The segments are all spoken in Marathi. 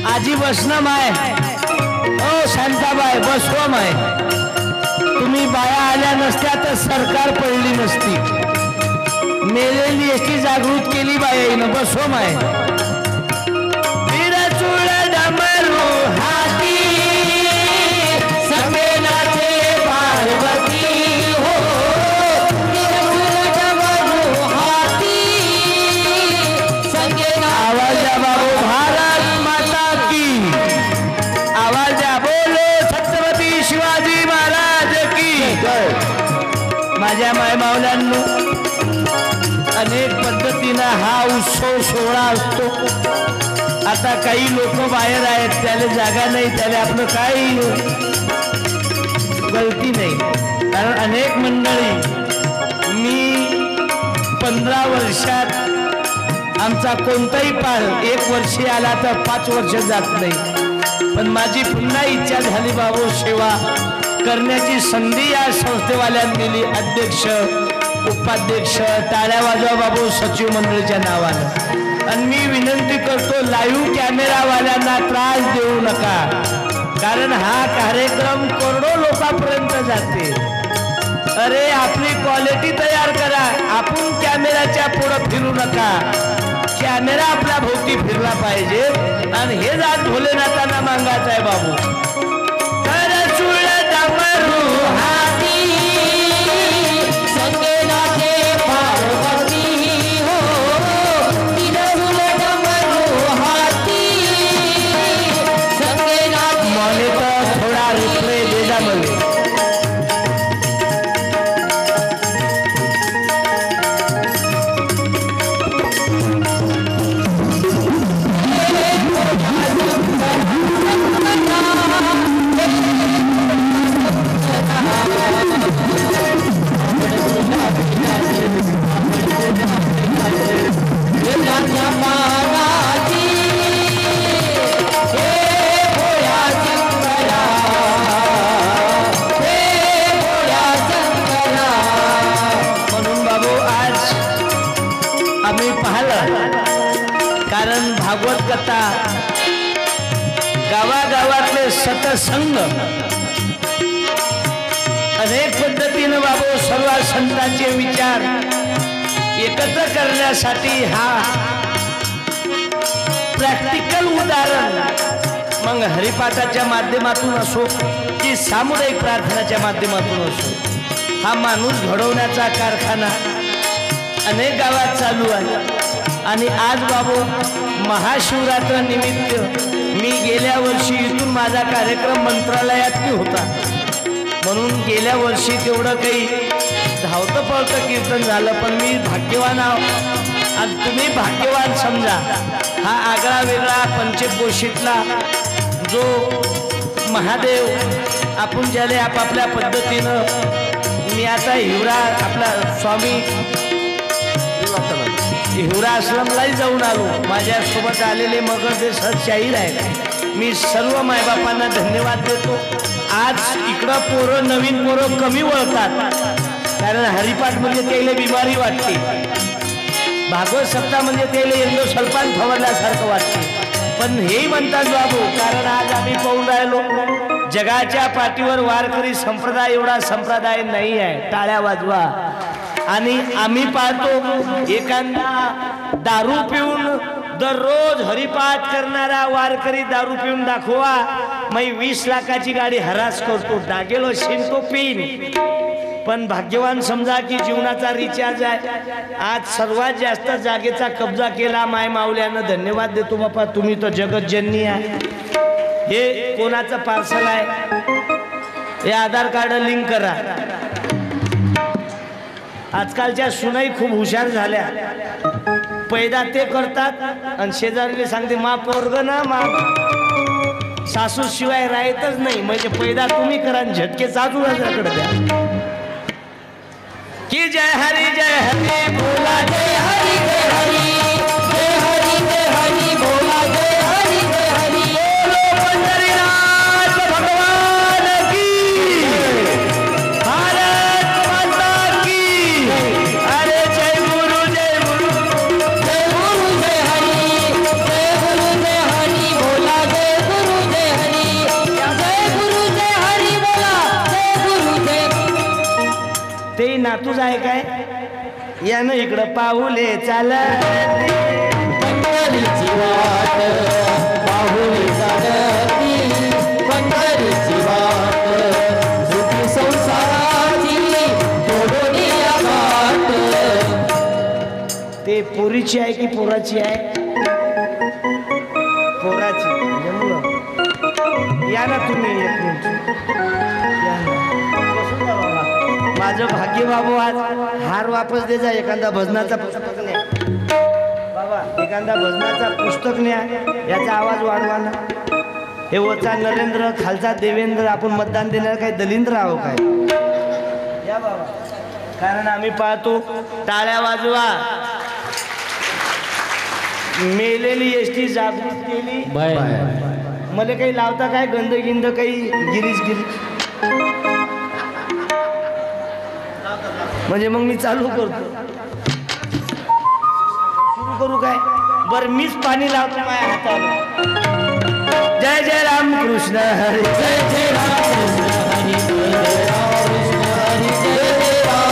आजी बसना माय, ओ शांताबाई बसवा माय। तुम्ही बाया आल्या नसत्या तर सरकार पडली नसती। मेलेली एसटी जागृत केली बायाईनं, बसवा माय। विरचूळ डमरू हाती समेनाचे पार्वती हो, विरचूळ डमरू हाती संगेना। आवाज बाबू भारत माता की, आवाज बोलो छत्रपती शिवाजी महाराज की जय। माझ्या माय मावल्यांनो, अनेक पद्धतीने हा उत्सव सोहळा असतो। आता काही लोक बाहेर आहेत, त्याला जागा नाही, त्याला आपलं काही गलती नाही, कारण अनेक मंडळी मी 15 वर्षात आमचा कोणताही पाल 1 वर्षी आला तर 5 वर्ष जात नाही। पण माझी पुन्हा इच्छा झाली बाबू, सेवा करण्याची संधी या संस्थेवाल्यांनी दिली। अध्यक्ष उपाध्यक्ष टाळ्या वाजवा बाबू सचिव मंडळीच्या नावानं। आणि मी विनंती करतो, लाईव्ह कॅमेरावाल्यांना त्रास देऊ नका, कारण हा कार्यक्रम करोडो लोकांपर्यंत जाते। अरे आपली क्वालिटी तयार करा, आपण कॅमेराच्या पुढे फिरू नका। कॅमेरा आपल्या भोवती फिरला पाहिजे, आणि हे जात भोलेनाथांना मागायचं आहे बाबू। तर चुळ डमरू हाती संगेनाचे पार्वती हो, विरचूळ डमरू हाती संगेनाचे। मॉनिटर थोडा रिप्ले दे जा मला। कारण भागवत कथा गावागावातले सतसंग अनेक पद्धतीने बाबू सर्व संतांचे विचार एकत्र करण्यासाठी हा प्रॅक्टिकल उदाहरण, मग हरिपाठाच्या माध्यमातून असो की सामुदायिक प्रार्थनाच्या माध्यमातून असो, हा माणूस घडवण्याचा कारखाना अनेक गावात चालू आहे। आणि आज बाबू महाशिवरात्र निमित्त मी गेल्या वर्षी इथून माझा कार्यक्रम मंत्रालयात होता, म्हणून गेल्या वर्षी तेवढं काही धावतं पळतं कीर्तन झालं। पण मी भाग्यवान आहो आणि तुम्ही भाग्यवान समजा। हा आगळा वेगळा पंचकोशीतला जो महादेव आपण ज्याने आपापल्या पद्धतीनं, मी आता हिवरा आपला स्वामी हिवरा आश्रमलाही जाऊन आलो। माझ्यासोबत आलेले मगरदेश शाहीर आहेत, मी सर्व मायबापांना धन्यवाद देतो। आज इकडं पोरं नवीन पोरं कमी वळतात, कारण हरिपाठ म्हणजे त्याला बिमारी वाटते, भागवत सप्ताह म्हणजे त्याला यंदो सल्पान फवरल्यासारखं वाटते। पण हेही म्हणतात बाबू, कारण आज आम्ही पाहून राहिलो जगाच्या पाठीवर वारकरी संप्रदाय एवढा संप्रदाय नाही आहे। टाळ्या वाजवा। आणि आम्ही पाहतो एखादा दारू पिऊन दररोज हरिपाठ करणारा वारकरी दारू पिऊन दाखवा, मग 20 लाखाची गाडी हरास करतो, डागेलो शिंतो पिन। पण भाग्यवान समजा की जीवनाचा रिचार्ज आहे। आज सर्वात जास्त जागेचा कब्जा केला माय मावल्यानं, धन्यवाद देतो बापा, तुम्ही तर जगतजननी आहे। हे कोणाचं पार्सल आहे, हे आधार कार्ड लिंक करा। आजकालच्या सुनाई खूप हुशार झाल्या, पैदा ते करतात आणि शेजारीले सांगते मा पोरग ना मा सासू शिवाय राहतच नाही, म्हणजे पैदा तुम्ही करा आणि झटके सासूराकडे द्या। की जय हरी बोला, जय हरी जय हरी जय हरी जय हरी बोला, जय हरी जय हरी बोलो पंढरीनाथ भगवान की, भारत माता की। अरे जय गुरु जय गुरु जय गुरु जय हरी जय गुरु जय हरी बोला, नातूच आहे काय या ना इकडं पाहुले चालती पंढरीची वाट पाहुली चालती पंढरीची वाट सुखी संसाराची तोडून या वाट. ते पोरीची आहे की पोराची आहे पोराची जमलं या ना तुम्ही एक मिनिट या ना. बसून जा बाबा. माझं भाग्य बाबू आज हार वापस दे जा एखादा भजनाचा पुस्तक न्या बाबा एखादा भजनाचा पुस्तक न्या याचा आवाज वाढवा ना. हे वरचा नरेंद्र खालचा देवेंद्र आपण मतदान देणार काय दलिंद्र आहो काय या बाबा कारण आम्ही पाहतो टाळ्या वाजवा. मेलेली एसटी जागृत केली मला काही लावता काय गंध गिंद काही गिरीश म्हणजे मग मी चालू करतो सुरू करू काय बर मीच पाणी लावतो माझ्या हाताला. जय जय राम कृष्ण हरी जय जय राम कृष्ण हरी जय जय राम कृष्ण हरी जय जय राम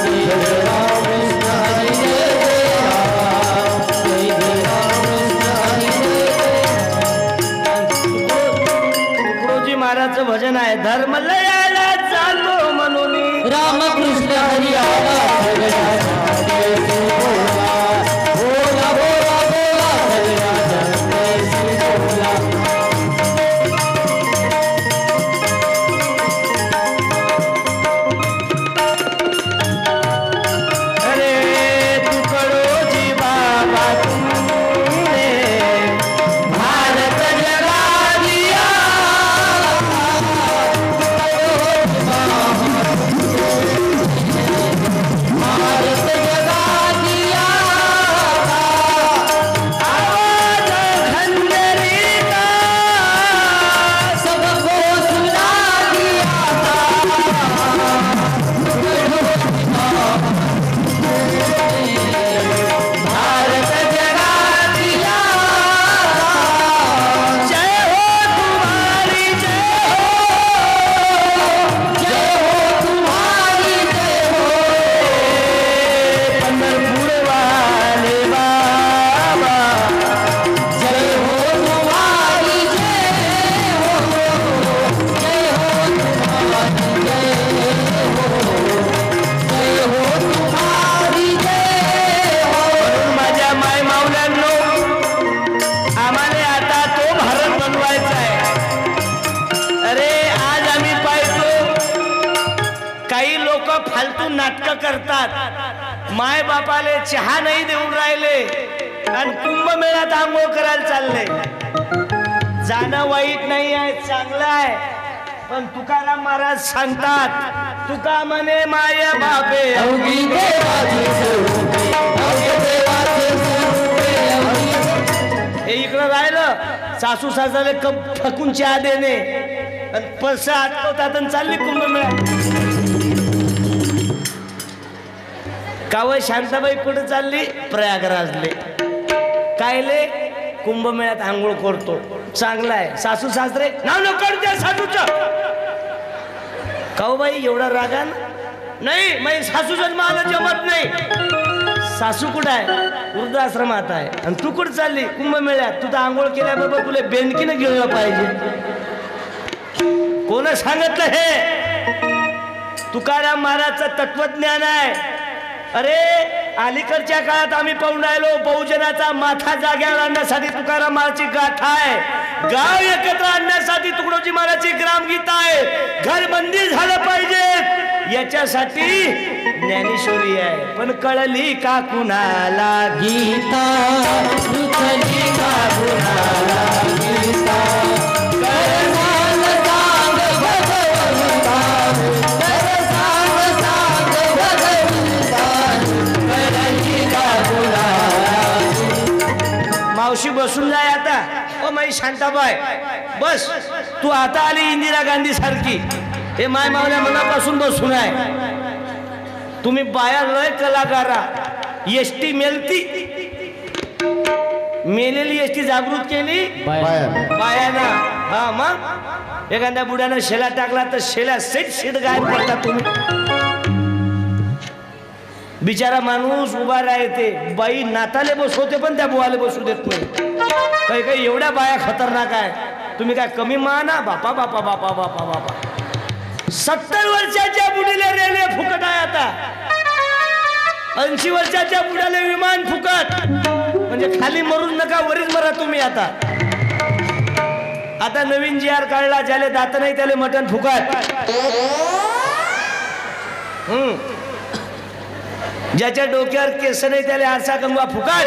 जय जय राम कृष्ण हरी जय जय राम जय जय राम कृष्ण हरी जय जय. तुकडोजी महाराजचं भजन आहे धर्म लयाला चालतो म्हणून रामकृष्ण हरी आला सगळ्या बोला बोला बोला बोला सगळ्या बोला. अरे तुकडोजी बाबा तुमने भारत जगा दिया भारत जगा दिया आवाज खंजरी का सबको सुना दिया भारत जगा दिया जय हो तुम्हारी जय हो तुम्हारी जय हो पंढरपूर वाले बाबा जय हो तुम्हारी जय हो जय हो तुम्हारी जय हो तुम्हारी जय हो. म्हणून माझ्या माय माऊल्यांनो आम्हाला आता तो भारत बनवायचा आहे. अरे आज आम्ही पाहतो काही लोक फालतू नाटकं करतात माय बापाले चहा नाही देऊन राहिले आणि कुंभमेळ्यात आंघोळ करायला चालले. जाणं वाईट नाही आहे चांगलं आहे पण तुकाराम महाराज सांगतात तुका म्हणे माय बापे अवघी देवाची स्वरूपे अवघी देवाची स्वरूपे अवघी. हे इकडं राहिलं सासू सासऱ्याला कप फकून चहा देणे आणि पैसे आटवतात आणि चालली कुंभमेळ्यात. कावय शांताबाई कुठे चालली प्रयागराजले कायले कुंभमेळ्यात आंघोळ करतो चांगला आहे. सासू सासरे नाव नको त्या सासूचं काऊ बाई एवढा रागान नाही माझी सासू जन्माला जमत नाही. सासू कुठं आहे वृद्धाश्रमात आहे आणि तू कुठं चालली कुंभमेळ्यात. तू तर आंघोळ केल्याबरोबर तुला बेंडकीनं गिळलं पाहिजे. कोण सांगितलं हे तुकाराम महाराजचं तत्वज्ञान आहे. अरे अलीकडच्या काळात आम्ही पाहून राहिलो बहुजनाचा माथा जाग्यावर आणण्यासाठी तुकाराम महाराजची गाथा आहे. गाव एकत्र आणण्यासाठी तुकडोजी महाराजची ग्रामगीता आहे. घर बंदी झालं पाहिजे याच्यासाठी ज्ञानेश्वरी आहे. पण कळली का कुणाला गीता रुचली का कुणाला गीता करसाल सांग भगवंता करसाल सांग भगवंता कळली का कुणाला. मावशी बसून जाय आता. ओ माई शांताबाई बस तू आता आली इंदिरा गांधी सारखी. हे माय मावल्या मनापासून बसून आहे. तुम्ही बाया लय कलाकारा. एसटी मेलती मेलेली एसटी जागृत केली बायाना. हा मग एखाद्या बुड्यानं शेला टाकला तर शेला सेट गायब करता तुम्ही. बिचारा माणूस उभा राहते, बाई नाताले बसवते पण त्या बुवाले बसू देत नाही. काही काही एवढ्या बाया खतरनाक आहे. तुम्ही काय कमी माना? बापा बापा बापा बापा बापा 70 वर्षाच्या बुडीला रेल्वे फुकट आहे आता. 80 वर्षाच्या बुडाले विमान फुकट. म्हणजे खाली मरून नका, वरीच मरा तुम्ही. आता नवीन जी आर काढला, ज्याले दात नाही त्याले मटण फुकट. ज्याच्या डोक्यावर केस नाही त्याला आरसा कंगवा फुकट.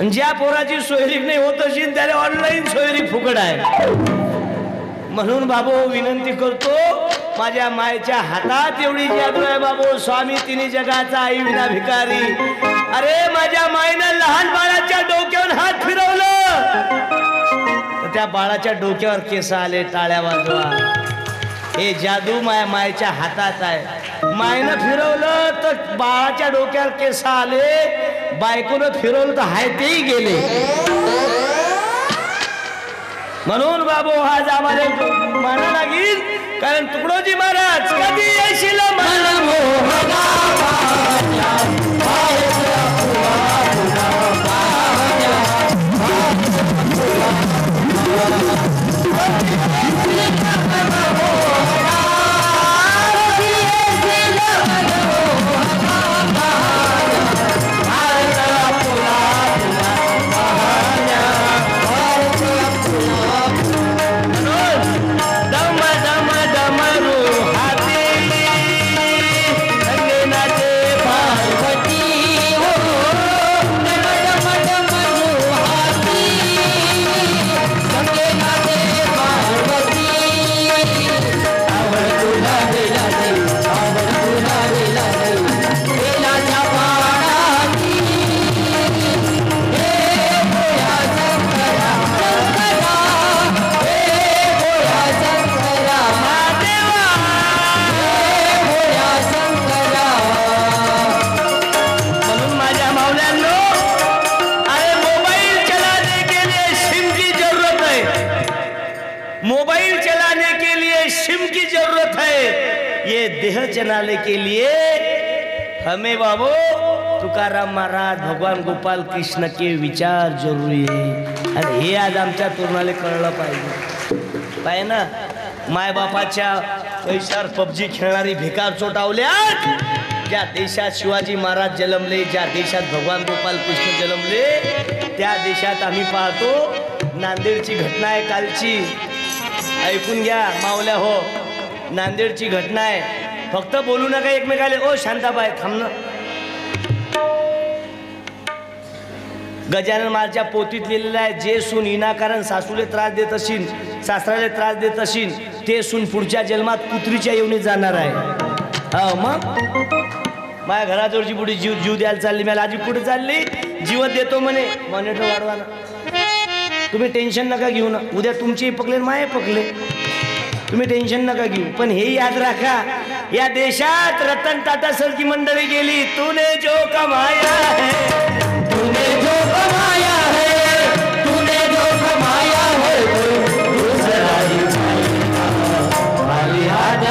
ज्या पोराची सोयरीक नाही होत असेल त्याला ऑनलाईन सोयरीक फुकट आहे. म्हणून बाबू विनंती करतो, माझ्या मायेच्या हातात एवढी जादू आहे बाबू. स्वामी तिन्ही जगाचा, आई विना भिकारी. अरे माझ्या मायनं लहान बाळाच्या डोक्यावर हात फिरवलं तर त्या बाळाच्या डोक्यावर केस आले. टाळ्या वाजवा. हे जादू माझ्या मायेच्या हातात आहे. मायनं फिरवलं तर बाळाच्या डोक्यावर केस आले, बायकोनं फिरवलं तर हाय तेही गेले. म्हणून बाबू आज आम्हाला माना लागेल, कारण तुकडोजी महाराज कधी येशील देह चलाने के लिए हमें बाबू तुकाराम महाराज, भगवान गोपाल कृष्ण के विचार जरूरी आहे. आणि हे आज आमच्या तरुणाला कळलं पाहिजे. पाहिजे ना, मायबापाच्या पैशावर पबजी खेळणारी भिकार चोटावल्या. ज्या देशात शिवाजी महाराज जन्मले, ज्या देशात भगवान गोपाल कृष्ण जन्मले, त्या देशात आम्ही पाहतो. नांदेडची घटना आहे कालची, ऐकून घ्या मावल्या हो. नांदेडची घटना आहे. फक्त बोलू नका एकमेकाले. ओ शांताबाई थांब ना. गजानन महाराजच्या पोतीत लिहिलेलं आहे, जे सून विनाकारण सासूले त्रास देत असेल, सासऱ्याला त्रास देत असेल, ते सून पुढच्या जन्मात कुत्रीच्या येऊन जाणार आहे. हो मग माझ्या घराजवळची पुढे जीव द्यायला चालली. मला आजी कुठे चालली? जीवत देतो म्हणे. मॉनिटर वाढवा ना. तुम्ही टेन्शन नका घेऊ ना. उद्या तुमचे पकले माये पकले, तुम्ही टेन्शन नका घेऊ. पण हे याद राखा, या देशात रतन टाटा सारखी मंडळी गेली. तूने जो कमाया है, तूने जो कमाया है, तूने जो कमाया है, दूसरा ही खाली हाथ.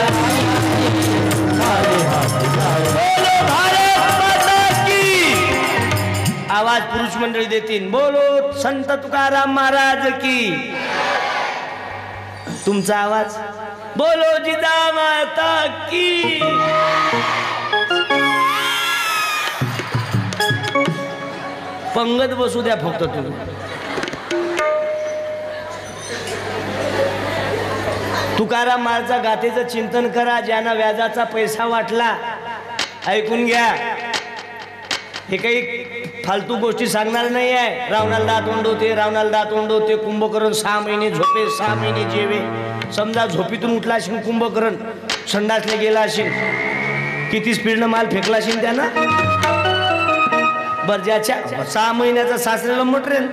बोलो भारत माता की. आवाज पुरुष मंडळी देतील. बोलो संत तुकाराम महाराज की. तुमचा आवाज बोलो जिजामाता की. पंगत बसू द्या फक्त तुम्ही. तुकाराम महाराजचा गाथेचं चिंतन करा. ज्यानं व्याजाचा पैसा वाटला, ऐकून घ्या. हे काही फालतू गोष्टी सांगणार नाही आहे. रावणाला दात ओंडवते, रावणाला दात ओंडवते. कुंभकर्ण 6 महिने झोपे, 6 महिने जेवे. समजा झोपीतून उठला असेल कुंभकर्ण, संडासले गेला असेल, किती स्पीडनं माल फेकला असेल त्यानं. बर ज्याच्या 6 महिन्याचा सासऱ्याला मटरेल,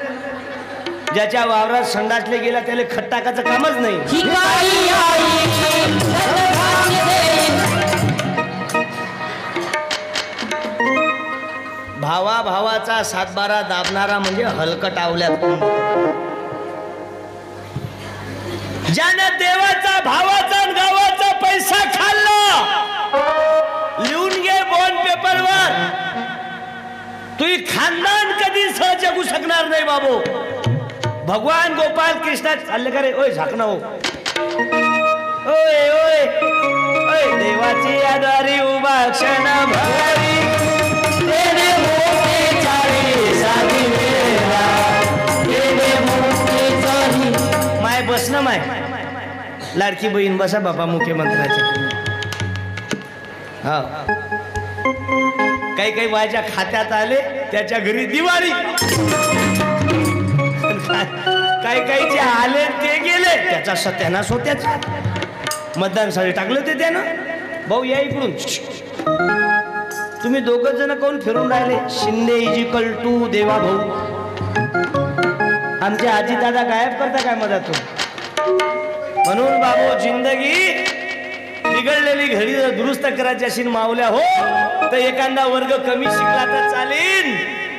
ज्याच्या वावरात संडासले गेला त्याला खत टाकायचं कामच नाही. भावा भावाचा सातबारा दाबणारा म्हणजे हलकटावल्यात. ज्याने देवाचा, भावाचा, गावाचा पैसा खाल्ला, लिहून तुझी खानदान कधी सहज जगू शकणार नाही बाबू. भगवान गोपाल कृष्णा चालले का रे? ओय झाकणं हो. ओय ओय ओय देवाची आदारी उभा क्षण भरी तेने मोठे चाळी साधी वेळा तेने मोठे चाळी. माय बस ना माय लाडकी बहीण बसा बापा मुख्यमंत्र्याच्या. हा काही काही बायच्या खात्यात आले त्याच्या घरी दिवाळी. काही काहीचे आले ते गेले त्याचा सत्यानाश होत्याचा. मतदानासाठी टाकलं ते त्यानं. भाऊ या इकडून. तुम्ही दोघं जण कोण फिरून राहिले? शिंदे इजिकल टू देवा भाऊ. आमचे आजी दादा गायब करता काय मधातून? म्हणून बाबू जिंदगी बिघडलेली घडी जर दुरुस्त करायची अशी मावल्या हो तर एखादा वर्ग कमी शिकला तर चालेल,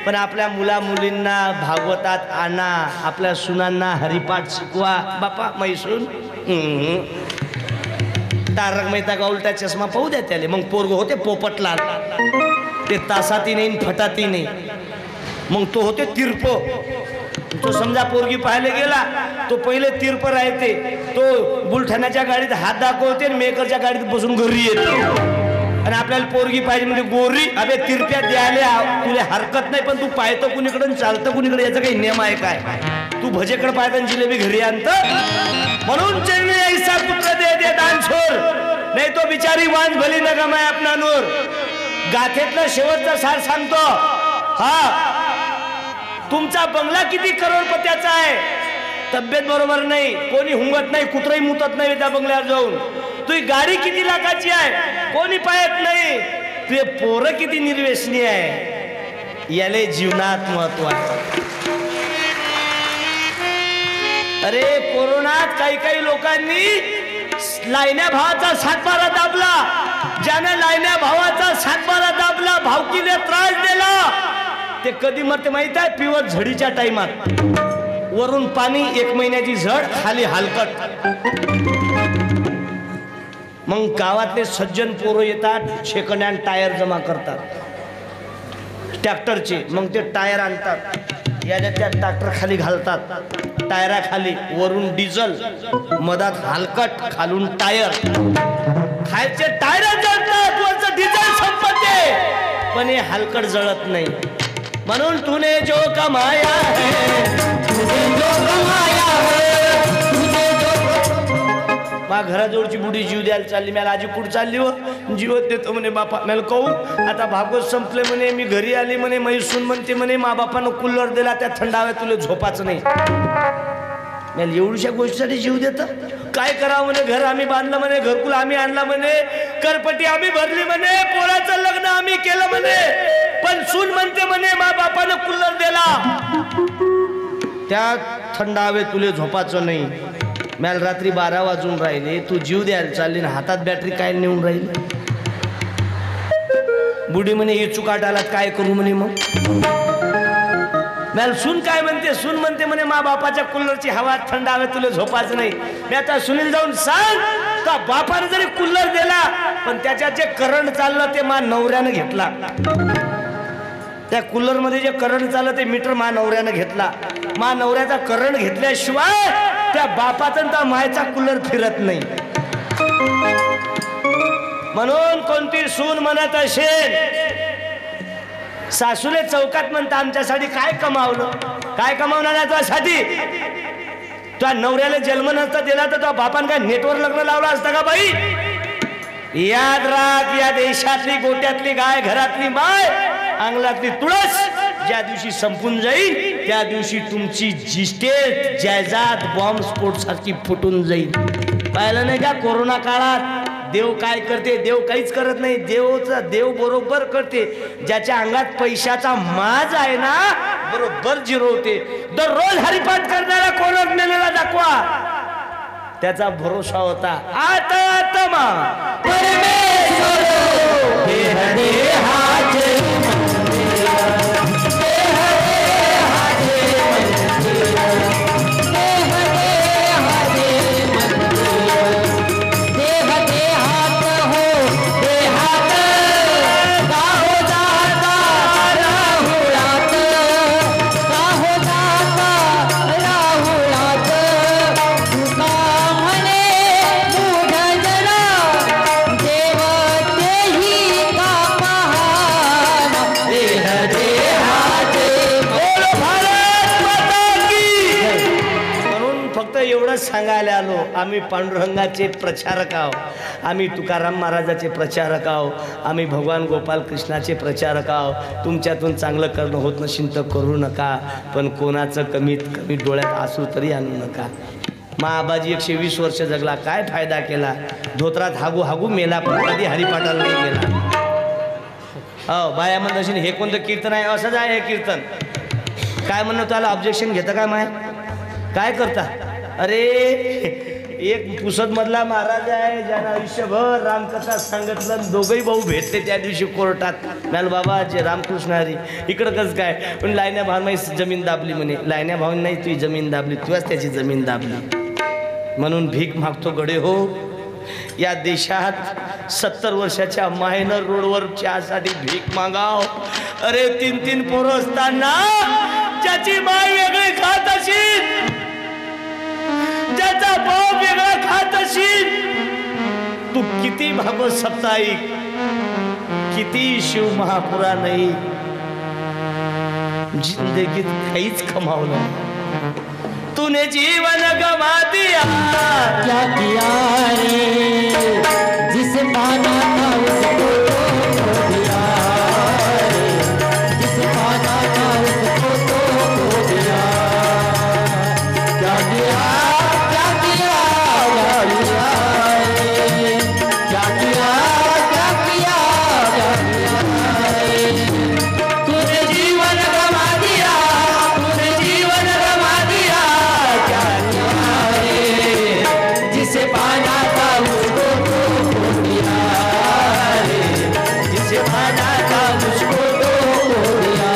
पण आपल्या मुला मुलींना भागवतात आणा, आपल्या सुनांना हरिपाठ शिकवा. बापा मैसून तारक मेहता का उलटा चष्मा पाहू द्या त्याले. मग पोरग होते पोपटलाल. ते तासाती नाही फटाती नाही. मग तो होते तिरप. तो समजा पोरगी पाहायला गेला तो पहिले तिरप राहते. तो बुलढाण्याच्या गाडीत हात दाखवते आणि मेकरच्या गाडीत बसून घरी येते. आणि आपल्याला पोरगी पाहिजे म्हणजे गोरी. अबे तिरप्या द्यायला तुला हरकत नाही, पण तू पाहतो कुणीकडे चालतं कुणीकडे याचा काही नियम आहे काय? तू भजेकडे पाहता आणि जिलेबी घरी आणत. म्हणून चैनी ऐसा पुत्र दे दे दान छोर, नाही तो बिचारी वांज भली न गमाय आपला नूर. गाथेतला शेवटचा सार सांगतो. हा तुमचा बंगला किती करोडपत्याचा आहे, तब्येत बरोबर नाही, कोणी हुंगत नाही, कुत्रही मुतत नाही त्या बंगल्यावर जाऊन. तुझी गाडी किती लाखाची आहे, कोणी पाहत नाही. तुझे पोरं किती निर्व्यसनी आहे, याले जीवनात महत्व आहे. अरे कोरोनात काही काही लोकांनी लायण्या भावाचा सातबारा दाबला. ज्याने लायण्या भावाचा सातबारा दाबला, भावकीने त्रास दिला, ते कधी मरते माहित आहे? पिवत झडीच्या टाइमात. वरून पाणी, 1 महिन्याची झड, खाली हलकट. मग गावातले सज्जन पोरं येतात, सेकंड हँड टायर जमा करतात ट्रॅक्टरचे. मग ते टायर आणतात, याच्या त्या ट्रॅक्टर खाली घालतात, टायरा खाली वरून डिझल, मधात हलकट, खालून टायर. खालचे टायर जळतात, वरचं डिझेल संपते, पण हे हलकट जळत नाही. म्हणून तूने जो कमाया है, तुझे जो कमाया है, तुझे जो. मा घराजवळची बुडी जीव द्यायला चालली. मला आजी कुठं चालली हो? जीवत देतो म्हणे बापा. मला कहू आता भागवत संपले म्हणे, मी घरी आली म्हणे, मैसून म्हणते म्हणे मा बापानं कूलर दिला, त्या थंडाव्या तुला झोपाचं नाही. मला एवढ्या गोष्टीसाठी जीव देत काय करावं म्हणे? घर आम्ही बांधलं म्हणे, घरकुल आम्ही आणला म्हणे, करपटी आम्ही भरली म्हणे, पोराचं लग्न आम्ही केलं म्हणे, पण सून म्हणते म्हणे मा बापानं कूलर दिला, त्या थंड हवे तुले झोपाचं नाही. मला रात्री 12 वाजून राहिले, तू जीव द्यायला चालली ना, हातात बॅटरी काय नेऊन राहील? बुडी म्हणे हे चुकाट आलात काय करू म्हणे. मग मला सून काय म्हणते? सून म्हणते म्हणे मा बापाच्या कूलरची हवा थंड हवे तुला झोपायचं नाही. मी आता सुनील जाऊन सांग का बापाने जरी कूलर दिला, पण त्याच्यात जे करंट चाललं ते मा नवऱ्यानं घेतला. त्या कूलर मध्ये जे करंट चाललं ते मीटर मा नवऱ्यानं घेतला. मा नवऱ्याचा करंट घेतल्याशिवाय त्या बापाचा त्या मायचा कूलर फिरत नाही. म्हणून कोणती सून म्हणत असेल सासूले चौकात म्हणता आमच्यासाठी काय कमावलं, काय कमावणार आहे तुझ्यासाठी? तुझ्या नवऱ्याला जन्म नसता दिला तर तुझ्या बापान काय नेटवर लग्न लावलं असतं का बाई? याद राख, या देशातली गोट्यातली गाय, घरातली माय, अंगलातली तुळस ज्या दिवशी संपून जाईल त्या दिवशी तुमची जिस्टेट जायदाद बॉम्ब स्फोट सारखी फुटून जाईल. पाहिलं नाही का कोरोना काळात देव काय करते? देव काहीच करत नाही. देव बरोबर करते. ज्याच्या अंगात पैशाचा माज आहे ना बरोबर जिरवते. दररोज हरिपाठ करणारा कोणच मेलेला दाखवा, त्याचा भरोसा होता. आता आत्मा परमेश्वर देह देहाचे एवढंच सांगायला आलो, आम्ही पांडुरंगाचे प्रचारक आहोत, आम्ही तुकाराम महाराजाचे प्रचारक आहोत, आम्ही भगवान गोपाल कृष्णाचे प्रचारक आहोत. तुमच्यातून चांगलं करणं होत नसेल तर करू नका, पण कोणाचं कमीत कमी डोळ्यात आसू तरी आणू नका. महाबाजी 120 वर्ष जगला, काय फायदा केला? धोत्रात हागू हागू मेला, पण कधी हरिपाठाला नाही गेला. हो, बाया म्हणत असेल हे कोणतं कीर्तन आहे? असंच आहे हे कीर्तन. काय म्हणणं, त्याला ऑब्जेक्शन घेतं काय? माय काय करता? अरे एक पुसदमधला महाराज आहे ज्यानं आयुष्यभर रामकथा सांगितलं, दोघंही भाऊ भेटले त्या दिवशी कोर्टात. मॅल बाबा जे रामकृष्ण हरी इकडं कसं काय? पण लायन्या भावनाई जमीन दाबली म्हणे. लायन्या भावना नाही, तुझी जमीन दाबली, तुझ्याच त्याची जमीन दाबली. म्हणून भीक मागतो गडे हो. या देशात 70 वर्षाच्या मायनर रोडवर चहासाठी भीक मागाव. अरे 3-3 पोरं असताना ज्याची माय वेगळी खात असेल, ज्याचा भाऊ वेगळा खात असेल, तू किती भागवत साप्ताहिक, किती शिव महापुरा नाही, जिंदगीत काहीच कमावलं. तूने जीवन गवा दिया, क्या किया रे, जिसे पाना था उसको खो दिया रे, जिसे पाना था उसको खो दिया. क्या किया, क्या किया, क्या किया रे, क्या किया, क्या किया, क्या किया रे. तूने जीवन गवा दिया, तूने जीवन गवा दिया, क्या किया रे, जिसे पाना था उसको खो दिया रे, जिसे पाना था उसको खो दिया.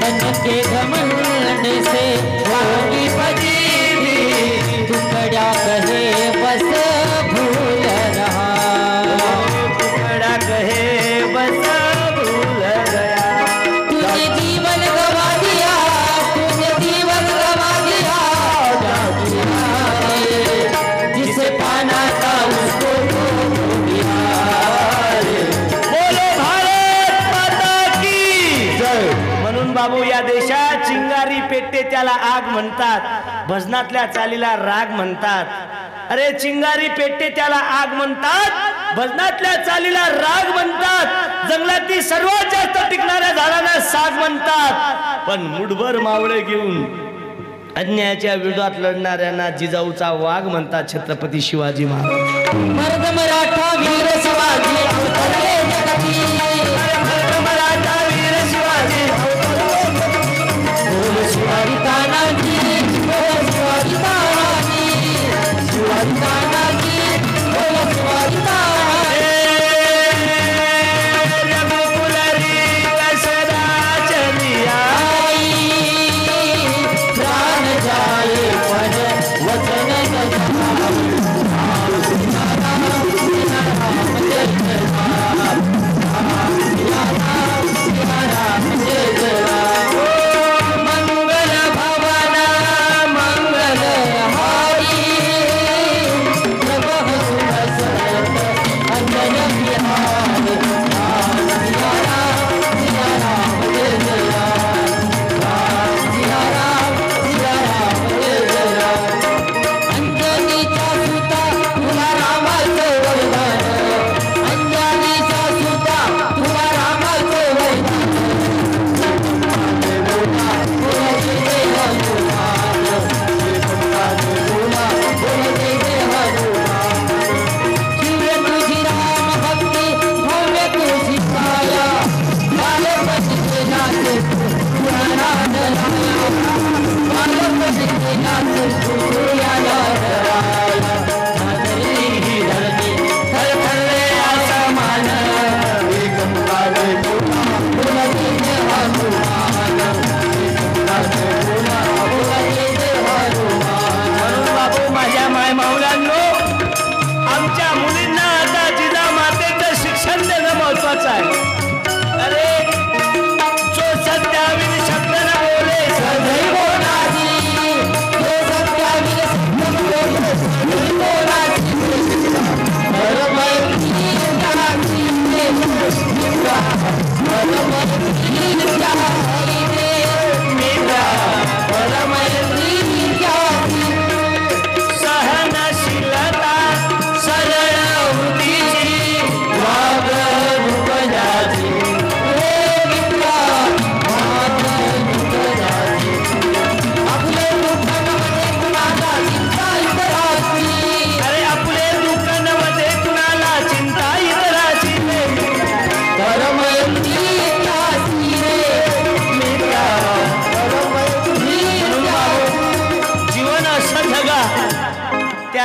धन के घमंड से होगी बजी भी, टुकड़ा कहे बस भूल रहा. टुकड़ा कहे बस भूल गया. तूने जीवन गवा दिया, तूने जीवन गवा दिया, क्या किया रे, जिसे पाना था उसको खो दिया रे. बोलो भारत माता की जय. म्हणून बाबू या देशात चिंगारी पेटते त्याला आग म्हणतात, भजनातल्या चालीला राग म्हणतात. अरे चिंगारी पेटते त्याला आग म्हणतात, भजनातल्या चालीला राग म्हणतात, जंगलातील सर्वात जास्त टिकणाऱ्या झाडांना साग म्हणतात. पण मुठभर मावळे घेऊन अन्यायाच्या विरोधात लढणाऱ्यांना जिजाऊचा वाघ म्हणतात. छत्रपती शिवाजी महाराज. मर्द मराठा वीर शिवाजी अवतरले जगती, मर्द मराठा वीर शिवाजी बोल शिवाजी तानाजी, बोल शिवाजी तानाजी, शिवाजी तानाजी, बोल शिवाजी तानाजी. रघुकुलरी कसरा चलिया, प्राण जाए पर वचन न जाए.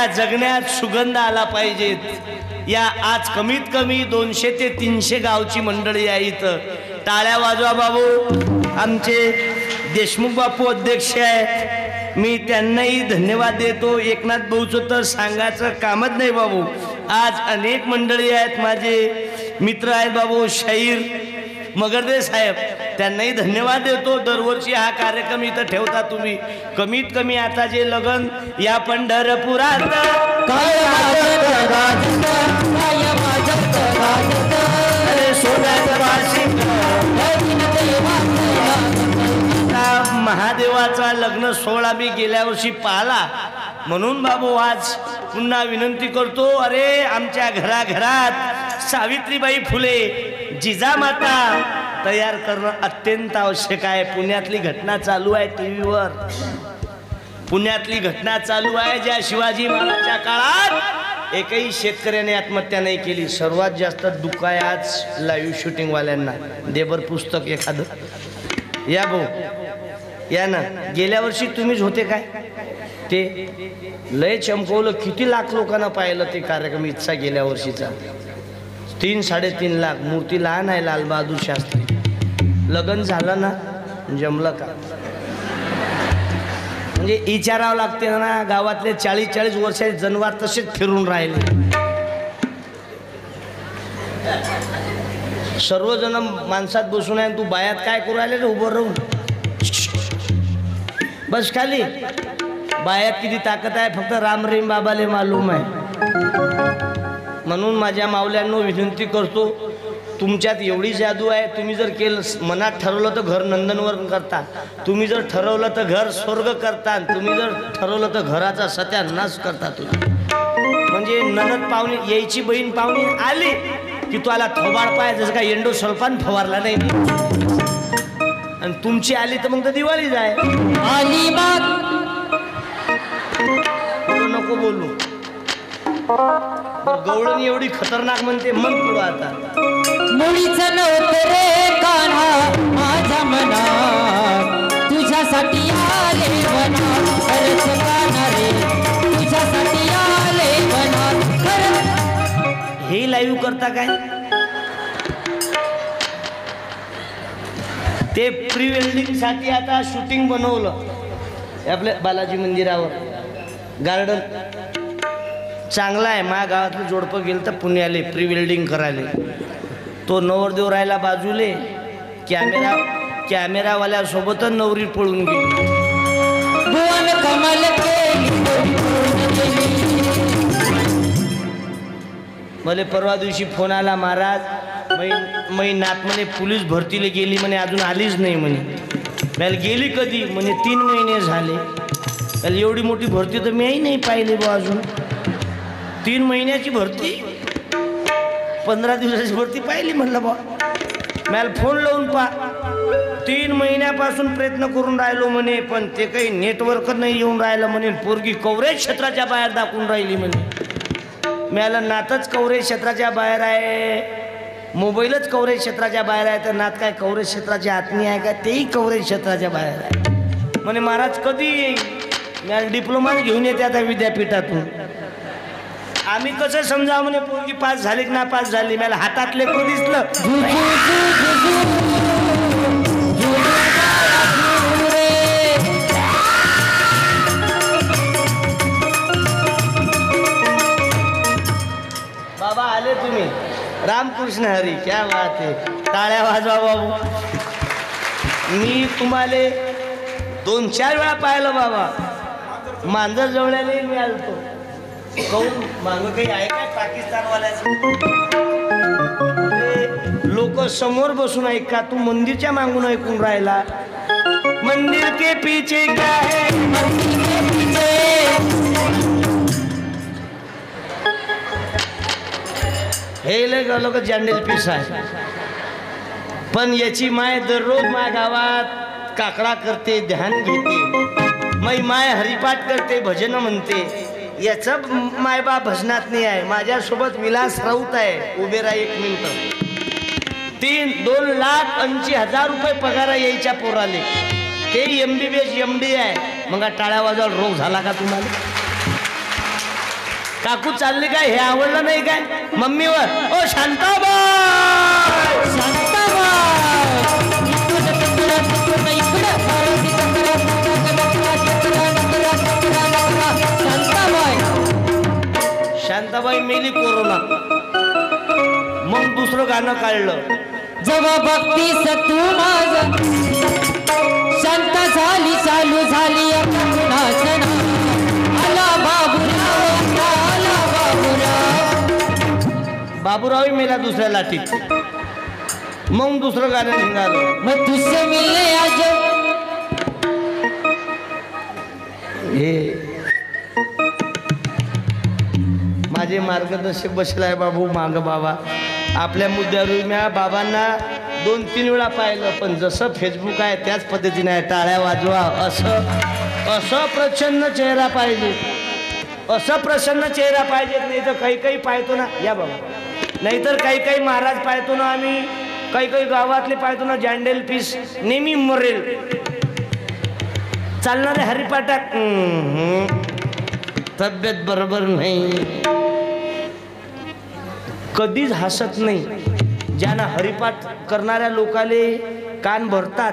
आमच्या जगण्यात सुगंध आला पाहिजेत। या आज कमीत कमी 200 ते 300 गावची मंडळी आहे इथं। टाळ्या वाजवा बाबू। आमचे देशमुख बापू अध्यक्ष आहे, मी त्यांनाही धन्यवाद देतो। एकनाथ भाऊचं तर सांगायचं कामच नाही बाबू। आज अनेक मंडळी आहेत, माझे मित्र आहेत बाबू, शाहीर मगरदे साहेब, त्यांनाही धन्यवाद देतो। दरवर्षी हा कार्यक्रम इथं ठेवता तुम्ही। कमीत कमी आता जे लगन या पंढरपुरात अरे सोन्याचं वार्षिक महादेवाचा लग्न सोहळा मी गेल्या वर्षी पाहला, म्हणून बाबू आज पुन्हा विनंती करतो, अरे आमच्या घराघरात सावित्रीबाई फुले जिजामाता तयार करणं अत्यंत आवश्यक आहे। पुण्यातली घटना चालू आहे टीव्हीवर, पुण्यातली घटना चालू आहे, ज्या शिवाजी महाराजांच्या काळात एकही शेतकऱ्याने आत्महत्या नाही केली। सर्वात जास्त दुःख आहे आज लाईव्ह शूटिंग वाल्यांना। देबर पुस्तक एखादं या भाऊ या ना। गेल्या वर्षी तुम्हीच होते काय? ते लय चमकवलं, किती लाख लोकांना पाहिलं ते कार्यक्रम इथचा गेल्या वर्षीचा। 3-3.5 लाख। मूर्ती लहान आहे लाल बहादूर शास्त्री। लग्न झालं ना, जमलं का? म्हणजे विचारावं लागते ना, गावातले 40-40 वर्षाचे जनावर तसेच फिरून राहिले। सर्वजण माणसात बसून आहे, तू बायात काय करू राहिले रे उभं राहून? बस खाली। बायात किती ताकद आहे फक्त राम रहीम बाबाले मालूम आहे। म्हणून माझ्या मावल्यांनो विनंती करतो, तुमच्यात एवढी जादू आहे, तुम्ही जर केलं, मनात ठरवलं तर घर नंदनवन करता, तुम्ही जर ठरवलं तर घर स्वर्ग करता, तुम्ही जर ठरवलं तर घराचा सत्यानाश करता तुम्ही। म्हणजे ननद पाहुणे यायची, बहीण पाहुणे आली की तू आला थोबाड पाय, जसं काय एंडो सल्फान फवारला नाही, आणि तुमची आली तर मग तर दिवाळी जाय आली बाग नको बोलू। गवळणी एवढी खतरनाक म्हणते, मन पुढं आता मुळीच नव्हतं रे कान्हा माझ्या मनात, तुझ्यासाठी आले वनात खरंच कान्हा रे, तुझ्यासाठी आले वनात खरंच। हे लाईव्ह करता काय? ते प्री वेडिंग साठी आता शूटिंग बनवलं आपल्या बालाजी मंदिरावर। गार्डन चांगला आहे। माझ्या गावातलं जोडपं गेलं तर पुण्याले प्री वेल्डिंग करायला। तो नवरदेव राहिला बाजूले, कॅमेरावाल्यासोबतच नवरी पळून गेली। भुवन कमल मला परवा दिवशी फोन आला, महाराज मै नात म्हणे पोलीस भरतीला गेली म्हणे, अजून आलीच नाही म्हणे। मला गेली कधी म्हणे 3 महिने झाले। त्याला एवढी मोठी भरती तर मीही नाही पाहिली बा अजून। 3 महिन्याची भरती, 15 दिवसाची भरती पाहिली म्हणलं बा। मला फोन लावून पा, 3 महिन्यापासून प्रयत्न करून राहिलो म्हणे, पण ते काही नेटवर्क नाही येऊन राहिलं म्हणे। पोरगी कव्हरेज क्षेत्राच्या बाहेर दाखवून राहिली म्हणे। मला नातच कव्हरेज क्षेत्राच्या बाहेर आहे, मोबाईलच कव्हरेज क्षेत्राच्या बाहेर आहे, तर नात काय कव्हरेज क्षेत्राच्या आतनी आहे का? तेही कव्हरेज क्षेत्राच्या बाहेर आहे म्हणे। महाराज कधी येईल? मला डिप्लोमा घेऊन येते आता विद्यापीठातून। आम्ही कसं समजावं म्हणे पोरगी पास झाली की ना पास झाली? मला हातातले को दिसलं बाबा आले तुम्ही। रामकृष्ण हरी, क्या बात आहे। टाळ्या वाजवा बाबू। मी तुम्हाला 2-4 वेळा पाहिलं बाबा। मांजर जवळ्याने मी आलतो। कहून मांग काही आहे काय पाकिस्तानवाल्याचं? लोक समोर बसून ऐका, तू मंदिरच्या मागून ऐकून राहिला। मंदिर के पीछे क्या है, मंदिर के पीछे हे लय लोक जॅन्डल पीस आहे। पण याची माय दररोज माझ्या गावात काकडा करते, ध्यान घेते, माय हरिपाठ करते, भजन म्हणते। याचं मायबाप भजनात नाही आहे। माझ्यासोबत विलास राऊत आहे, उभे राहा 1 मिनिट। 2,80,000 रुपये पगार यायच्या पोराले, ते MBBS MD आहे। मग टाळ्या वाजवायला रोग झाला का तुम्हाला? काकू चालली काय हे आवडलं नाही काय मम्मीवर ओ शांताबाई शांताबाई मेली कोरोना मग दुसरं गाणं काढलं जेव्हा भक्ती सतू माझ शांत झाली चालू झाली आला बाबूराव आला बाबूराव बाबूराव मेला दुसऱ्या लाटीत मग दुसरं गाणं निघालं मग तुझसे मिलने आज हे माझे मार्गदर्शक बसलाय बाबू माग बाबा आपल्या मुद्द्यावर मी बाबांना 2-3 वेळा पाहिलं पण जसं फेसबुक आहे त्याच पद्धतीने आहे टाळ्या वाजवा असं प्रसन्न चेहरा पाहिजे असं प्रसन्न चेहरा पाहिजे नाही तर काही पाहतो ना या बाबा नाहीतर काही महाराज पाहतो ना आम्ही काही गावातले पाहतो ना जॅन्डेल पीस नेहमी मरेल चालणारे हरिपाठात तब्येत बरोबर नाही कधीच हसत नाही ज्यांना हरिपाठ करणाऱ्या लोकाले कान भरतात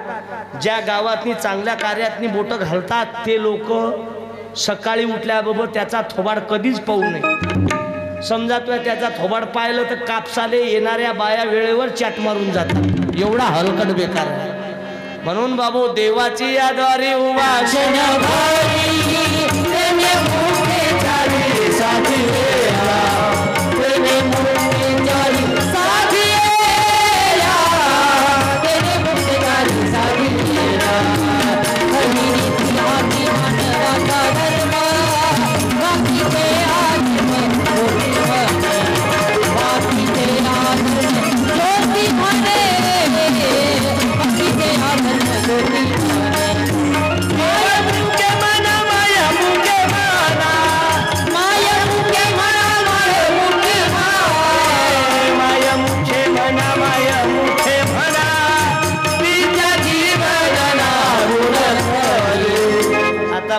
ज्या गावातनी चांगल्या कार्यातनी बोटं घालतात ते लोक सकाळी उठल्याबरोबर त्याचा थोबाड कधीच पाहू नये समजा तुला त्याचा थोबाड पाहिलं तर कापसाले येणाऱ्या बाया वेळेवर चाट मारून जातात एवढा हलकट बेकार आहे म्हणून बाबू देवाची याद्वारे उभा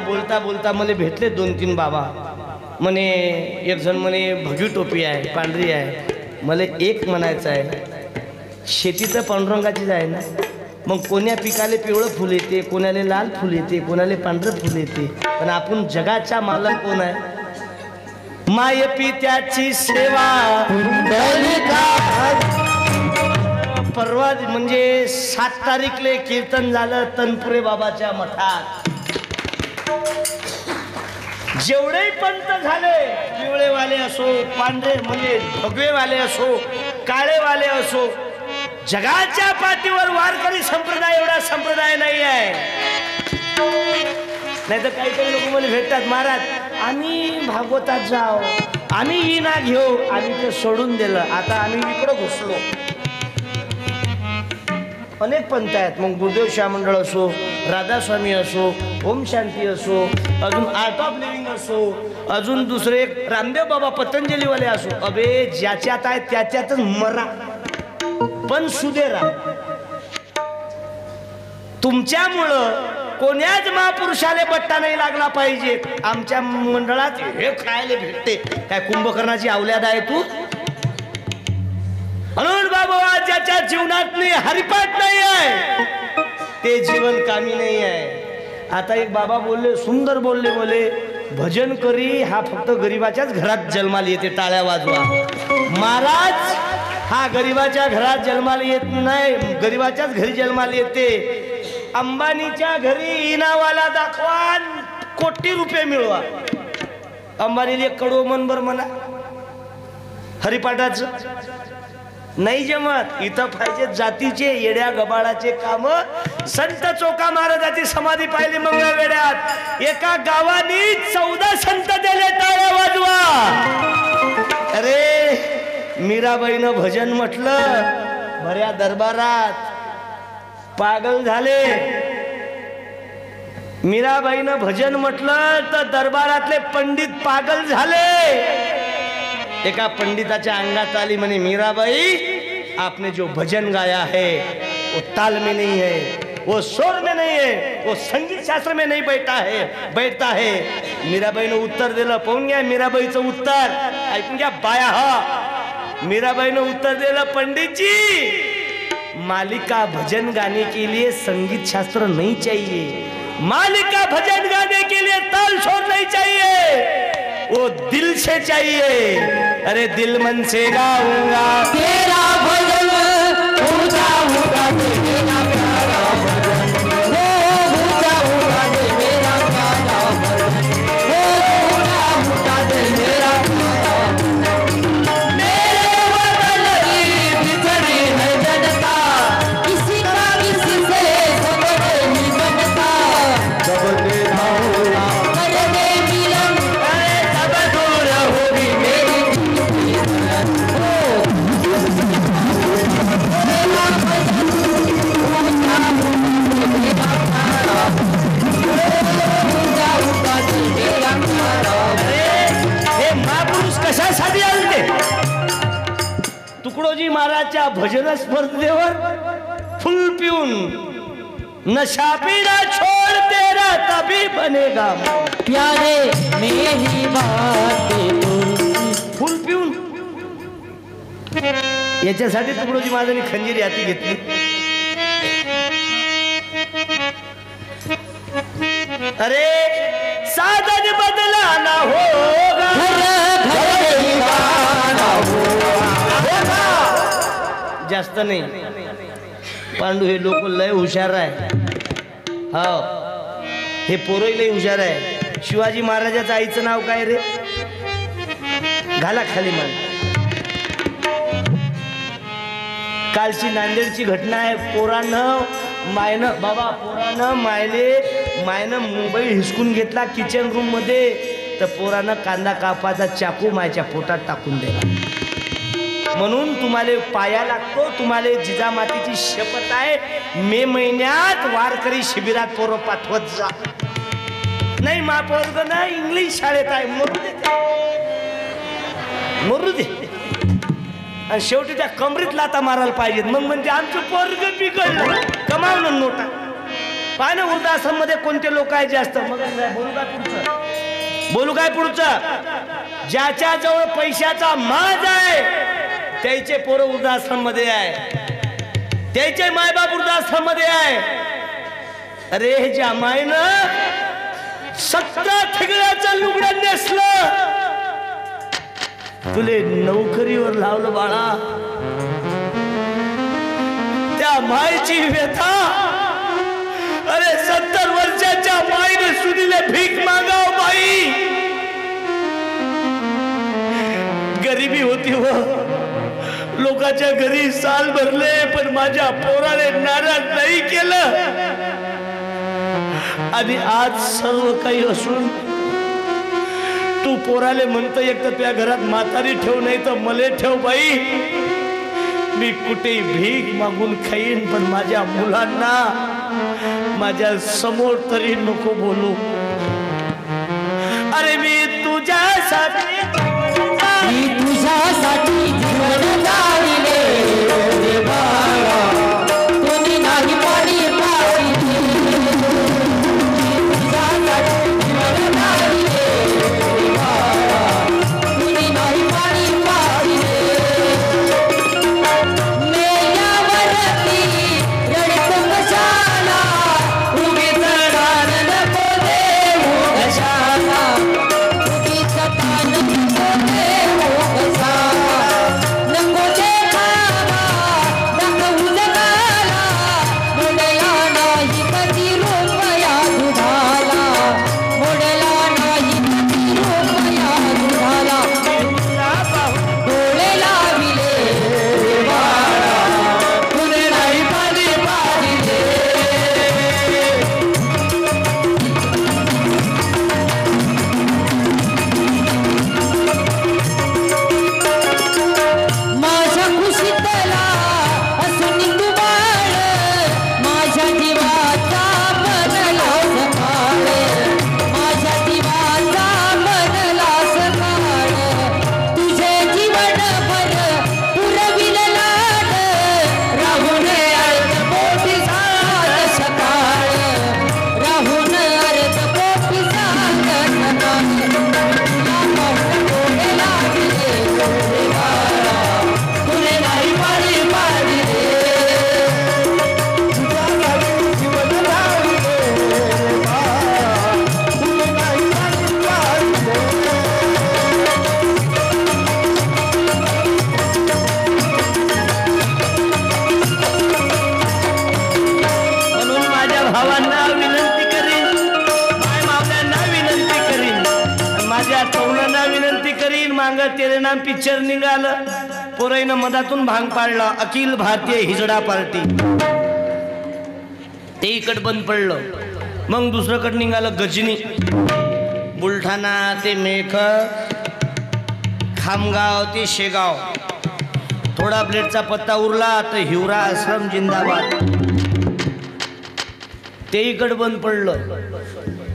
बोलता बोलता मला भेटले 2-3 बाबा म्हणे एक जण म्हणे भगवी टोपी आहे पांढरी आहे मला एक म्हणायचं आहे शेती तर पांडुरंगाचीच आहे ना मग कोण्या पिकाले पिवळं फुल येते कोणाला लाल फुल येते कोणाला पांढरं फुल येते पण आपण जगाचा मालक कोण आहे माय पित्याची सेवा परवा म्हणजे 7 तारीखले कीर्तन झालं तनपुरे बाबाच्या मठात जेवढे पंत झाले पिवळेवाले असो पांढरे म्हणजे भगवेवाले असो काळेवाले असो जगाच्या पाठीवर वारकरी संप्रदाय एवढा संप्रदाय नाही आहे नाही तर काही लोक मला भेटतात महाराज आम्ही भागवतात जाओ आम्ही इना घेऊ आम्ही ते सोडून दिलं आता आम्ही इकडं घुसलो अनेक पंथ आहेत मग गुरुदेव शाह मंडळ असो राधास्वामी असो ओम शांती असो अजून आर्ट ऑफ लिव्हिंग असो अजून दुसरे रामदेव बाबा पतंजलीवाले असो अबे ज्याच्यात आहे त्याच्यातच मरा पण सुधेरा तुमच्यामुळं कोण्याच महापुरुषाला बट्टा नाही लागला पाहिजे आमच्या मंडळात हे खायला भेटते काय कुंभकर्णाची अवल्याद आहे तू म्हणून बाबा ज्याच्या जीवनात हरिपाठ नाही आहे ते जीवन कामी नाही आहे आता एक बाबा बोलले सुंदर बोलले भजन करी हा फक्त गरीबाच्याच घरात जन्माला येते टाळ्या वाजवा महाराज हा गरीबाच्या घरात जन्माला येत नाही गरीबाच्याच घरी जन्माला येते अंबानीच्या घरी इनावाला दाखवा कोटी रुपये मिळवा अंबानीला 1 करोड मनभर म्हणा हरिपाठाचं नाही जमत इथं पाहिजे जातीचे येड्या गबाळाचे काम संत चोका महाराजाची समाधी पाहिली मंगळवेड्यात एका गावानी 14 संत दिले टाळ्या वाजवा अरे मीराबाईनं भजन म्हटलं भऱ्या दरबारात पागल झाले मीराबाईनं भजन म्हटलं तर दरबारातले पंडित पागल झाले एका पंडिताच्या अंगात आली म्हणे मीराबाई आपने जो भजन गाया है वो ताल में नहीं है वो स्वर में नहीं है वो संगीत शास्त्र में नहीं बैठता है मीराबाईनं उत्तर दिलं. पाहून घ्या मीराबाईचं उत्तर, ऐकून घ्या बाया. हा मीराबाईनं उत्तर दिलं, पंडितजी मालिका भजन गाने के लिए संगीत शास्त्र नहीं चाहिए, मालिका भजन गाने के लिए ताल शोर नहीं चाहिए, वो दिल से चाहिए. अरे दिल मन से गाऊंगा तेरा भजन, ऊंचा होगा मेरा प्यारा भजन, वो ऊंचा होगा मेरा प्यारा भजन, वो ऊंचा होगा मेरा प्यारा भजन. मेरे वतन की बिछड़ी है जनता, किसी का किसी से संबंध नहीं बनता. जब देखा होगा करने मिलन, अरे तब दूर होगी मेरी कशासाठी आले. तुकडोजी महाराजच्या भजन स्पर्धेवर फुल पिऊन नशा पीना छोड़ तेरा तभी बनेगा प्यारे मेरी बातें फुल पिऊन. याच्यासाठी तुकडोजी महाराजांनी खंजीर हाती घेतली. अरे साधन बदलाना होगा, जास्त नाही. पांडू हे लोक लय हुशार आहे. हो हे पोरही लय हुशार आहे. शिवाजी महाराजाचं आईचं नाव काय रे? घाला खाली मान. कालची नांदेडची घटना आहे. पोरानं मायनं बाबा पोरानं मायनं मोबाईल हिसकून घेतला किचन रूम मध्ये, तर पोरानं कांदा कापाचा चाकू मायच्या पोटात टाकून दिला. म्हणून तुम्हाला पाया लागतो. तुम्हाला जिजामातीची शपथ आहे, मे महिन्यात वारकरी शिबिरात पोरं पाठवत जा. नाही मा पोरग ना इंग्लिश शाळेत आहे, मरू दे. आणि शेवटी त्या कमरीत लाता मारायला पाहिजेत. मग म्हणजे आमचं पोरग बिघडलं, कमावलं नोटा. पाय ना वृद्धाश्रम मध्ये कोणते लोक आहे जास्त. मग बोलू काय पुढचं. ज्याच्या जवळ पैशाचा माज आहे त्याचे पोरं वृद्धाश्रम मध्ये आहे, त्याचे मायबाप वृद्धाश्रम मध्ये आहे. अरे ज्या मायनं 17 ठिगळ्याचं लुगडं नेसलं, तुले नोकरीवर लावलं बाळा, त्या मायची व्यथा. अरे 70 वर्षाच्या माईने सुनीले भीक मागाव बाई. गरिबी होती व लोकांच्या घरी साल भरले, पण माझ्या पोराने नाराज नाही केलं. आणि आज सर्व काही असून तू पोराले म्हणतो एक तर तुझ्या घरात म्हातारी ठेव, नाही तर मले ठेव बाई. मी कुठेही भीक मागून खाईन, पण माझ्या मुलांना माझ्या समोर तरी नको बोलू. अरे मी तुझ्यासाठी जीवन जाळले देवाला, कोणी नाही पाणी पाहिजे. तुझ्यासाठी जीवन जाळले देवाला, कोणी नाही पाणी पाहिजे. मेल्यावरती रडतो कशाला, उभी चढान नको देऊ कशाला, उभी चढान नको देऊ कशाला. मांग तेरे नाम पिक्चर निघालं, पोराईनं मधातून भांग पाडला, अखिल भारतीय हिजडा पार्टी, ते इकड बंद पडलं. मग दुसरंकड निघालं गजनी, बुलढाणा ते मेख, खामगाव ते शेगाव, थोडा प्लेटचा पत्ता उरला तर हिवरा आश्रम जिंदाबाद, ते इकड बंद पडलं.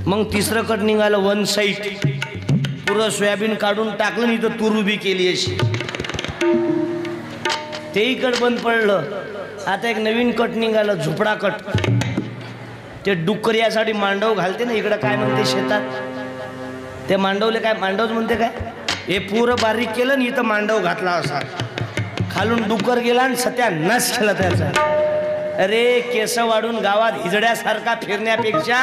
मग तिसरं कट निघालं वन साईड, पुरं सोयाबीन काढून टाकलं नाही तर तूर उभी केली अशी, ते इकड बंद पडलं. आता एक नवीन कट निघालं झुपडा कट, ते डुक्कर यासाठी मांडव घालते ना, इकडं काय म्हणते शेतात ते मांडवले काय मांडवच म्हणते काय, हे पुरं बारीक केलं आणि इथं मांडव घातला असा, खालून डुक्कर गेला आणि सत्यानाश केला त्याचा. अरे केस वाढून गावात हिजड्यासारखा फिरण्यापेक्षा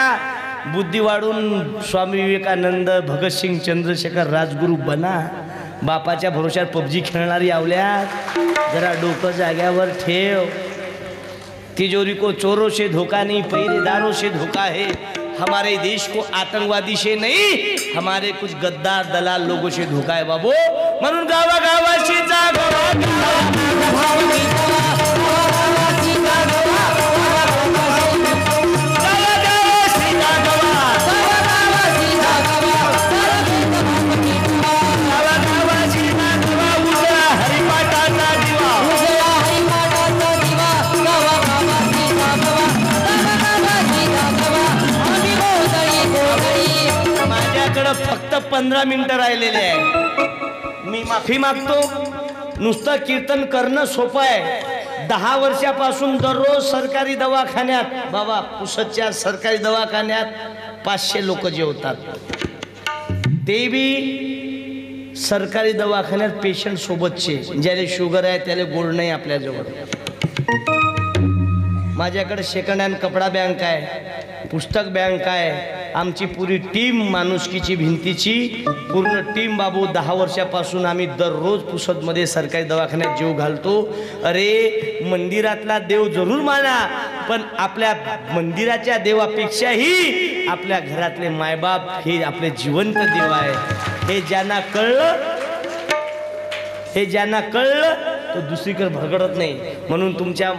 बुद्धी वाढून स्वामी विवेकानंद, भगतसिंग, चंद्रशेखर राजगुरू बना. बापाच्या भरोश्यात पबजी खेळणारी आवल्यात, जरा डोकं जाग्यावर ठेव. तिजोरी को चोरों से धोखा नहीं, पहरेदारों से धोखा है. हमारे देश को आतंकवादी से नहीं, हमारे कुछ गद्दार दलाल लोगों से धोखा है बाबू. म्हणून गावागावाशी जा, फक्त 15 मिनिटं राहिलेले आहे. मी माफी मागतो. नुसतं कीर्तन करणं सोपं आहे. 10 वर्षापासून दररोज सरकारी दवाखान्यात, बाबा पुसदच्या सरकारी दवाखान्यात 500 लोक जेवतात. ते बी सरकारी दवाखान्यात पेशंट सोबतचे, ज्याला शुगर आहे त्याला गोड नाही आपल्याजवळ. माझ्याकडे सेकंड हँड कपडा बँक आहे, पुस्तक बँक आहे. आमची पुरी टीम, माणुसकीची भिंतीची पूर्ण टीम बाबू 10 वर्षापासून आम्ही दररोज पुसदमध्ये सरकारी दवाखान्यात जीव घालतो. अरे मंदिरातला देव जरूर माना, पण आपल्या मंदिराच्या देवापेक्षाही आपल्या घरातले मायबाप हे आपले जिवंत देव आहे. हे ज्यांना कळलं तो दुसरीकडे भरगडत नाही. म्हणून तुमच्या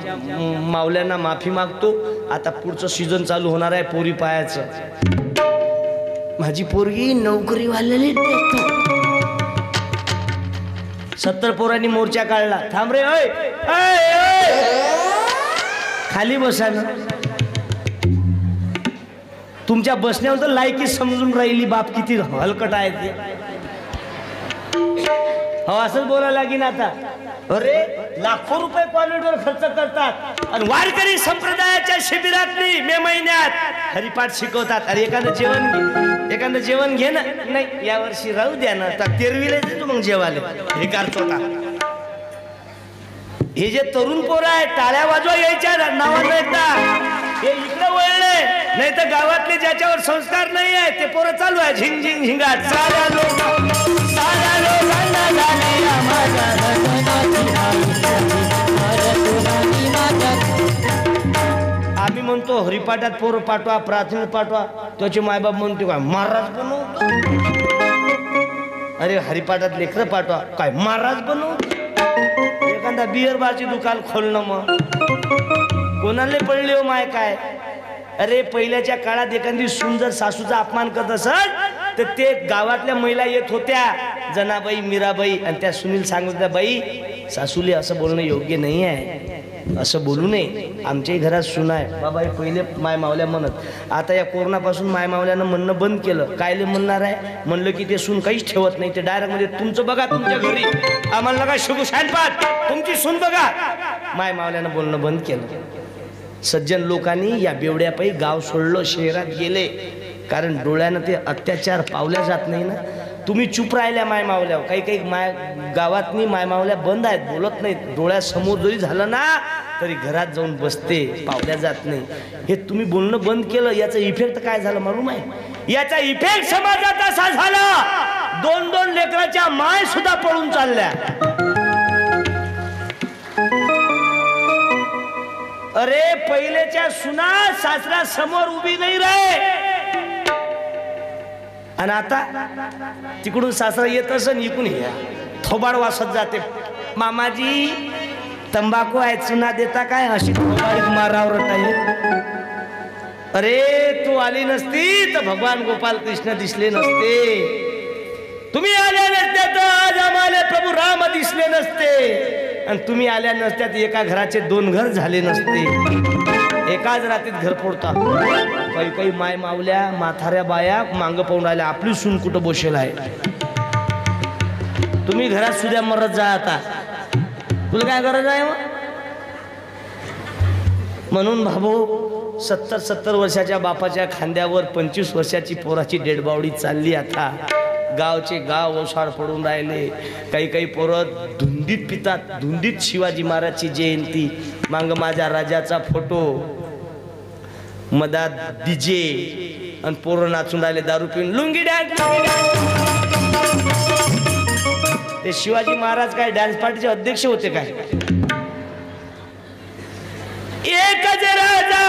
मावल्यांना माफी मागतो. आता पुढचं सीझन चालू होणार आहे पोरी पायाचं. माझी पोरगी नोकरीवाल्याने 70 पोरांनी मोर्चा काढला. थांब रे, ओय खाली बसा ना. तुमच्या बसण्यावर तर लायकी समजून राहिली बाप किती हलकट आहे ते. हो असंच बोलायला लागेल आता. अरे लाखो रुपये कॉलेजवर खर्च करतात आणि वारकरी संप्रदायाच्या शिबिरात मे महिन्यात हरिपाठ शिकवतात. अरे एखादं जेवण घे ना. नाही यावर्षी राहू द्या ना, तेरवीला देतो मग जेवाले. हे करतो का हे जे तरुण पोरं आहे, टाळ्या वाजवा यायच्या नावानं एकदा हे इकडे वळले, नाही तर गावातले ज्याच्यावर संस्कार नाही आहे ते पोरं चालू आहे झिंग झिंग झिंगाट. साऱ्या लोकांना झाले आम्ही म्हणतो हरिपाठात पोरं पाठवा, प्राथमिक पाठवा. त्याचे मायबाप म्हणतो काय महाराज बनवतो. अरे हरिपाठात लेकरं पाठवा, काय महाराज बनवतो. एखादा बिअर बारची दुकान खोलणं मग कोणाला पडले हो माय काय. अरे पहिल्याच्या काळात एखादी सुंदर सासूचा अपमान करत असत तर ते गावातल्या महिला येत होत्या, जनाबाई, मीराबाई, आणि त्या सुनील सांगत होत्या, बाई सासूले असं बोलणं योग्य नाही आहे, असं बोलू नये. आमच्याही घरात सुना आहे बाबा. हे पहिले माय मावल्या म्हणत. आता या कोरोनापासून माय मावल्यानं म्हणणं बंद केलं. कायले म्हणणार आहे म्हणलं की ते सून काहीच ठेवत नाही. ते डायरेक्ट म्हणजे तुमचं बघा तुमच्या घरी, आम्हाला नका शिकू शानपाट, तुमची सून बघा. माय मावल्यानं बोलणं बंद केलं. सज्जन लोकांनी या बेवड्यापायी गाव सोडलं, शहरात गेले. कारण डोळ्यानं ते अत्याचार पावल्या जात नाही ना. तुम्ही चूप राहिल्या माय मावल्यावर. काही माय गावातनी माय मावल्या बंद आहेत, बोलत नाहीत. डोळ्यासमोर जरी झालं ना तरी घरात जाऊन बसते, पावल्या जात नाही. हे तुम्ही बोलणं बंद केलं, याचा इफेक्ट काय झाला मालूम आहे? याचा इफेक्ट समाजात असा झाला, 2-2 लेकराच्या माय सुद्धा पळून चालल्या. अरे पहिलेच्या सुना सासरा समोर उभी नाही रे. आणि आता तिकडून सासरा येत असं इकून या थोबाड वासत जाते. मामाजी तंबाखू आहे चुना देता काय, अशी थोबाडीत मारावर आहे. अरे तू आली नसती तर भगवान गोपाल कृष्ण दिसले नसते. तुम्ही आल्या नसत्या तर आज आम्हाला प्रभू राम दिसले नसते. आणि तुम्ही आल्या नसत्यात एका घराचे 2 घर झाले नसते. एकाच रात्रीत घर फोडता. काही काही माय मावल्या म्हाताऱ्या बाया मांग पाहून राहिल्या, आपली सून कुठं बसेल आहे. तुम्ही घरात सुद्धा मरत जा. आता तुला काय गरज आहे मग. म्हणून भाऊ 70 वर्षाच्या बापाच्या खांद्यावर 25 वर्षाची पोराची डेडबावडी चालली. आता गावचे गाव ओसाड पडून राहिले. काही काही पोरं धुंदीत पितात. धुंदीत शिवाजी महाराजची जयंती, मांग माझ्या राजाचा फोटो, मधात डीजे, आणि पोरं नाचून राहिले दारू पिऊन लुंगी डान्स. ते शिवाजी महाराज काय डान्स पार्टीचे अध्यक्ष होते काय. एकच राजा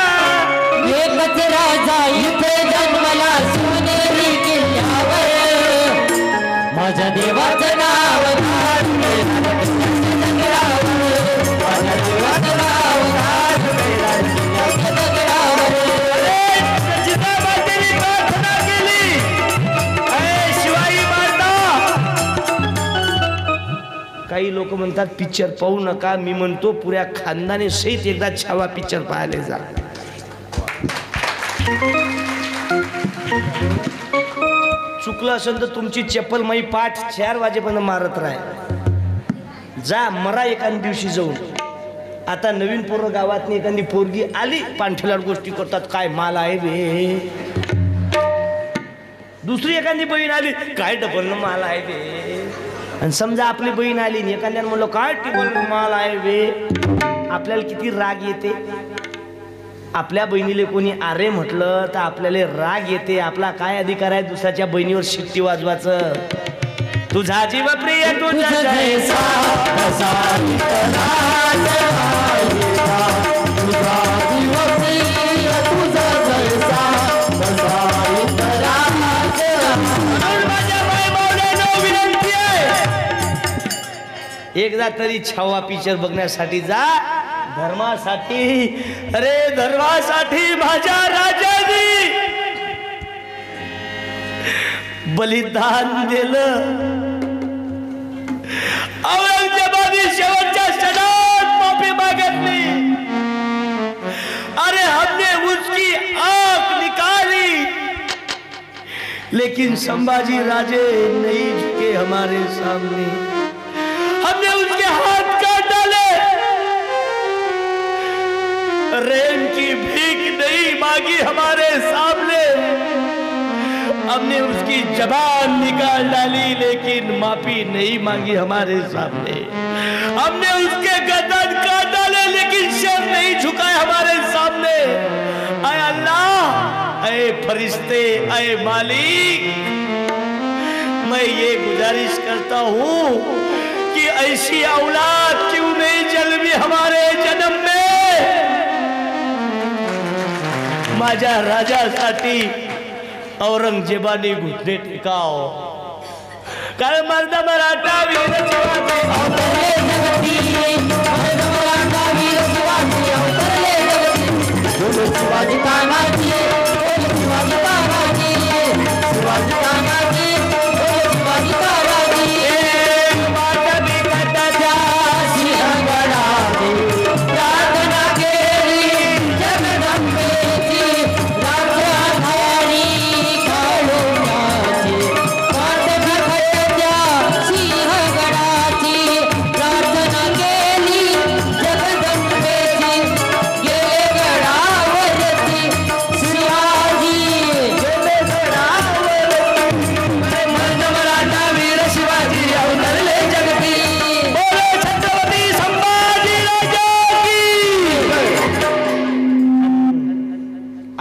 इथे जन्मला सोनेरी किल्ल्यावर, माझ्या देवाचं नाव माझ्या देवाचं नाव प्रार्थना केली. शिवाई माता. काही लोक म्हणतात पिक्चर पाहू नका. मी म्हणतो पुऱ्या खानदाने सहित एकदा छावा पिक्चर पाहायला जा. चुकलं असेल तर तुमची चप्पल माई पाठ 4 वाजेपर्यंत मारत राह. जा मरा एखाद्या दिवशी जाऊन. आता नवीन पोरं गावात एखादी पोरगी आली पांठेलाड गोष्टी करतात. काय माल आहे बे. दुसरी एखादी बहीण आली काय डबल माल आहे बे. आणि समजा आपली बहीण आली एखाद्यानं म्हणलं काय टिबल माल आहे बे. आपल्याला किती राग येते. आपल्या बहिणीले कोणी आरे म्हटलं तर आपल्याला राग येते. आपला काय अधिकार आहे दुसऱ्याच्या बहिणीवर शिट्टी वाजवायचं. तुझा जीव प्रिय तुझा जैसा विनंती आहे एकदा तरी छावा पिक्चर बघण्यासाठी जा. धर्मासाठी. अरे धर्मासाठी माझ्या राजाने बलिदान दिलं. औरंगजेबाने शेवटच्या क्षणात माफी मागितली. अरे हमने उसकी आंख निकाली लेकिन संभाजी राजे नहीं झुके हमारे सामने. हमने उसके हाथ काट डाले. रेम की भीख नहीं मांगी हमारे सामने. हमने उसकी जबान निकाल डाली लेकिन माफी नहीं मांगी हमारे सामने. हमने उसके गर्दन काट डाले लेकिन सर नहीं झुकाए हमारे सामने. आए अल्लाह, आए फरिश्ते, आए मालिक, मैं ये गुजारिश करता हूँ कि ऐसी औलाद क्यों नहीं जन्मी हमारे जन्म में. माझ्या राजासाठी औरंगजेबाने घुटणे टेकाव. काय मर्द मराठा वीर शिवाजी तानाजी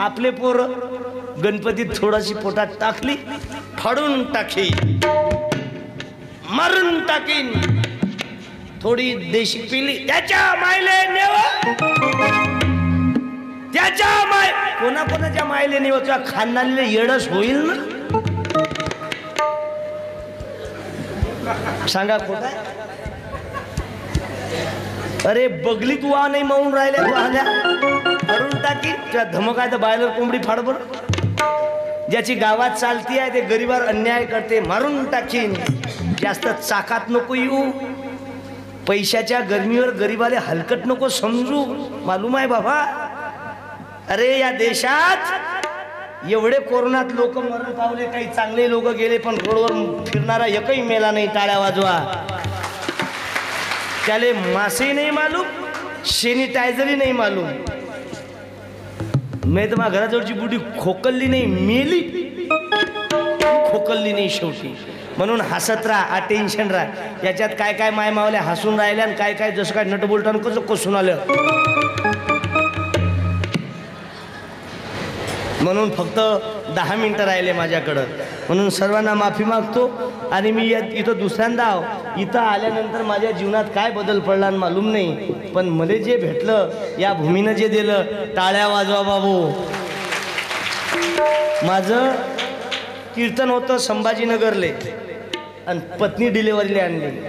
आपले पोर गणपतीत थोडीशी पोटात टाकली, फाडून टाकी, मारून टाकीन. थोडी देशी पिली त्याच्या मायले नेव, त्याच्या माय कोणाकोणाच्या मायले नेव. तुझ्या खानदानीले येडस होईल ना. सांगा खोटा आहे? अरे बगली तू आ नाही मावून राहिल्या तू आल्या अडून टाकी त्या धमकाय तर बायलर कोंबडी फाडबर ज्याची गावात चालती आहे ते गरीबावर अन्याय करते मारून टाकीन जास्त चाकात नको येऊ पैशाच्या गरमीवर गरीबाले हलकट नको समजू मालूम आहे बाबा अरे या देशात एवढे कोरोनात लोक मरण पावले काही चांगले लोक गेले पण रोडवर फिरणारा एकही मेला नाही टाळ्या वाजवा त्याले मासे नाही मालूम सॅनिटायझरही नाही मालूम मी तर माझ्या घराजवळची बुडी खोकल्ली नाही मेली खोकल्ली नाही शेवटी म्हणून हसत राहा अटेन्शन राहा याच्यात काय काय माय मावल्या हसून राहिल्या आणि काय काय जसं काय नट बोलताना कसं कसून आलं म्हणून फक्त 10 मिनिटं राहिले माझ्याकडं म्हणून सर्वांना माफी मागतो आणि मी इथं दुसऱ्यांदा इथं आल्यानंतर माझ्या जीवनात काय बदल पडला मालूम नाही पण मला जे भेटलं या भूमीनं जे दिलं टाळ्या वाजवा बाबू माझं कीर्तन होतं संभाजीनगरले आणि पत्नी डिलेवरीला आणली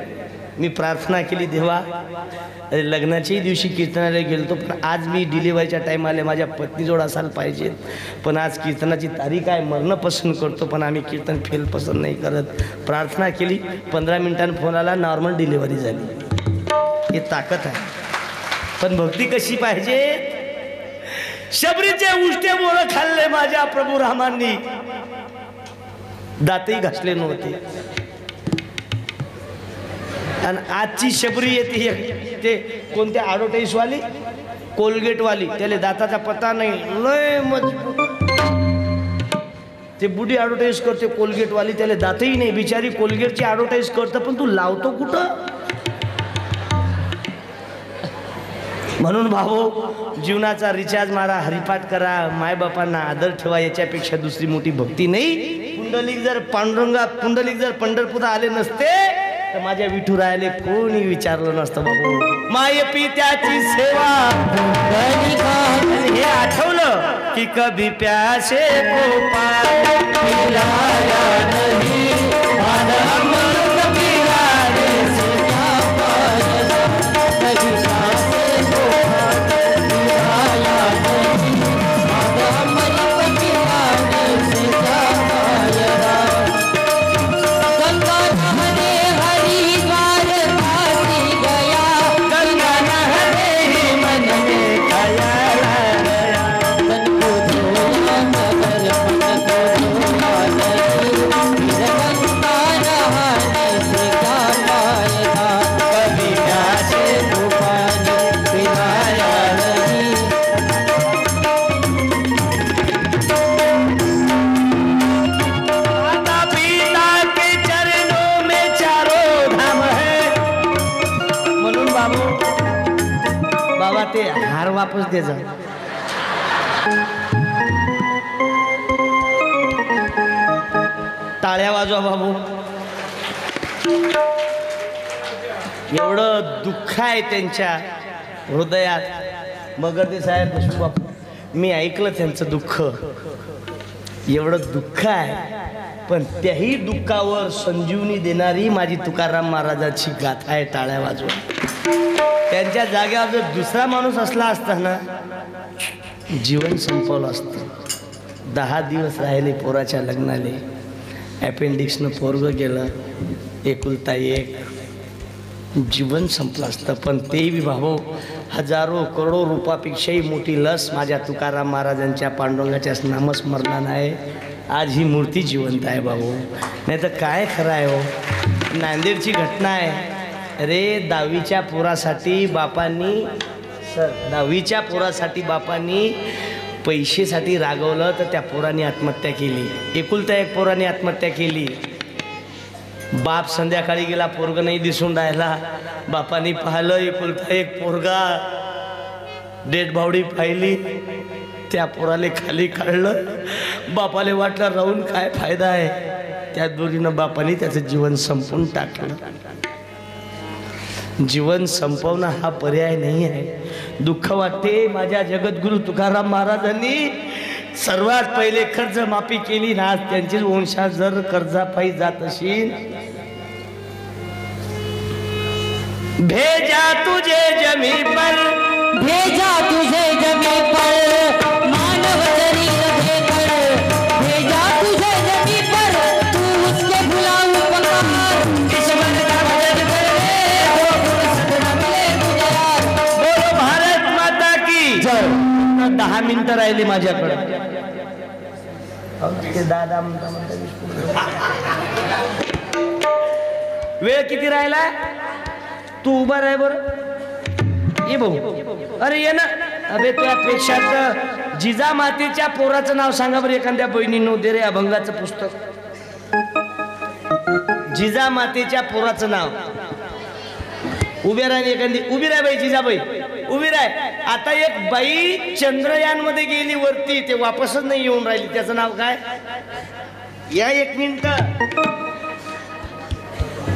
मी प्रार्थना केली देवा अरे लग्नाच्याही दिवशी कीर्तनाला गेलो पण आज मी डिलिव्हरीच्या टाईमाला माझ्या पत्नीजवळ असायला पाहिजे पण आज कीर्तनाची तारीख आहे मरणं पसंत करतो पण आम्ही कीर्तन फेल पसंत नाही करत प्रार्थना केली 15 मिनिटांनी फोन आला नॉर्मल डिलिव्हरी झाली हे ताकद आहे पण भक्ती कशी पाहिजे शबरीचे उष्टे बोळं खाल्ले माझ्या प्रभू रामांनी दातही घासले नव्हते आणि आजची शबरी येते ते कोणत्या ॲडव्हर्टाईजवाली कोलगेटवाली त्याला दाताचा पत्ता नाही लय मजबूत ते बुडी ॲडव्हर्टाईज करते कोलगेटवाली त्याला दातही नाही बिचारी कोलगेटची ॲडव्हर्टाईज करतं पण तू लावतो कुठं म्हणून भाऊ जीवनाचा रिचार्ज मारा हरिपाठ करा मायबापांना आदर ठेवा याच्यापेक्षा दुसरी मोठी भक्ती नाही पुंडलिक जर पंढरपूर आले नसते तर माझ्या विठुरायाले कोणी विचारलं नसतं बाबू माय पित्याची सेवा हे आठवलं की कभी प्यासे को पिलाया नहीं ते हार वापस दे जा टाळ्या वाजवा बाबू एवढं दुःख आहे त्यांच्या हृदयात मगरदे साहेब देशमुख बापू मी ऐकलं त्यांचं दुःख एवढं दुःख आहे पण त्याही दुःखावर संजीवनी देणारी माझी तुकाराम महाराजांची गाथा आहे टाळ्या वाजवा त्यांच्या जागेवर जर दुसरा माणूस असला असता ना जीवन संपवलं असतं 10 दिवस राहिले पोराच्या लग्नाले अपेंडिक्सनं पोरगं गेलं एकुलता एक जीवन संपलं असतं पण तेही भाऊ हजारो करोडो रुपयापेक्षाही मोठी लस माझ्या तुकाराम महाराजांच्या पांडुरंगाच्या नामस्मरणानं आहे आज ही मूर्ती जिवंत आहे भाऊ नाही तर काय खरं आहे हो नांदेडची घटना आहे अरे 10वीच्या पोरासाठी बापांनी पैसेसाठी रागवलं तर त्या पोराने आत्महत्या केली एकुलता एक पोराने आत्महत्या केली बाप संध्याकाळी गेला पोरग नाही दिसून राहिला बापानी पाहिलं एकुलता एक पोरगा डेड बॉडी पाहिली त्या पोराले खाली काढलं बापाले वाटलं राहून काय फायदा आहे त्या दोरीनं बापाने त्याचं जीवन संपवून टाकलं जीवन संपवणं हा पर्याय नाही आहे दुःख वाटते माझ्या जगद्गुरु तुकाराम महाराजांनी सर्वात पहिले कर्ज माफी केली ना त्यांचे वंशा जर कर्जापायी जात असेल भेजा तुझे जमी पर, भेजा तुझे जमी पर मानव शरीर देकर, भेजा तुझे जमी पर तू उसके गुलाम पकार, ईश्वर का भजन कर ले तो फुर्सत न मिले तुझे यार। बोलो भारत माता की जय। 10 मिनिटं राहिली माझ्याकडे. ते दादा वेळ किती राहिला? तू उभा राह बर. ये भाऊ, अरे ये ना. अबे तुझ्यापेक्षा जिजामातेच्या पोराचं नाव सांगा बरं एखाद्या बहिणीनं. दे रे अभंगाचं पुस्तक. जिजामातेच्या पोराचं नाव. उभे राह एखादी. उभी राह बाई, जिजाबाई उभी राह. आता एक बाई चंद्रयान मध्ये गेली वरती, ते वापसच नाही येऊन राहिली. त्याचं नाव काय? या 1 मिनिट.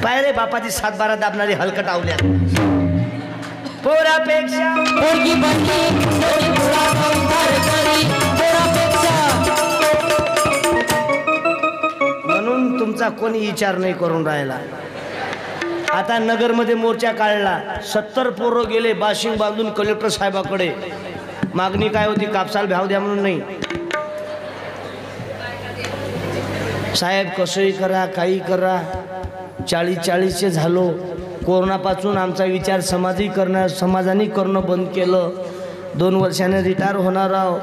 पाय रे बापाची 7-12 दाबणारी हलकट आवल्या. पोरापेक्षा पोरगी बनली तरी पुरा संसार करी, पोरापेक्षा. म्हणून तुमचा कोणी विचार नाही करून राहिला. आता नगरमध्ये मोर्चा काढला. 70 पोरं गेले बाशिंग बांधून कलेक्टर साहेबाकडे. मागणी काय होती? कापसाला भाव द्या म्हणून. नाही साहेब कसंही करा, काही करा. 40-40चे झालो. कोरोनापासून आमचा विचार समाजाने करणं बंद केलं. 2 वर्षाने रिटायर होणार आहोत.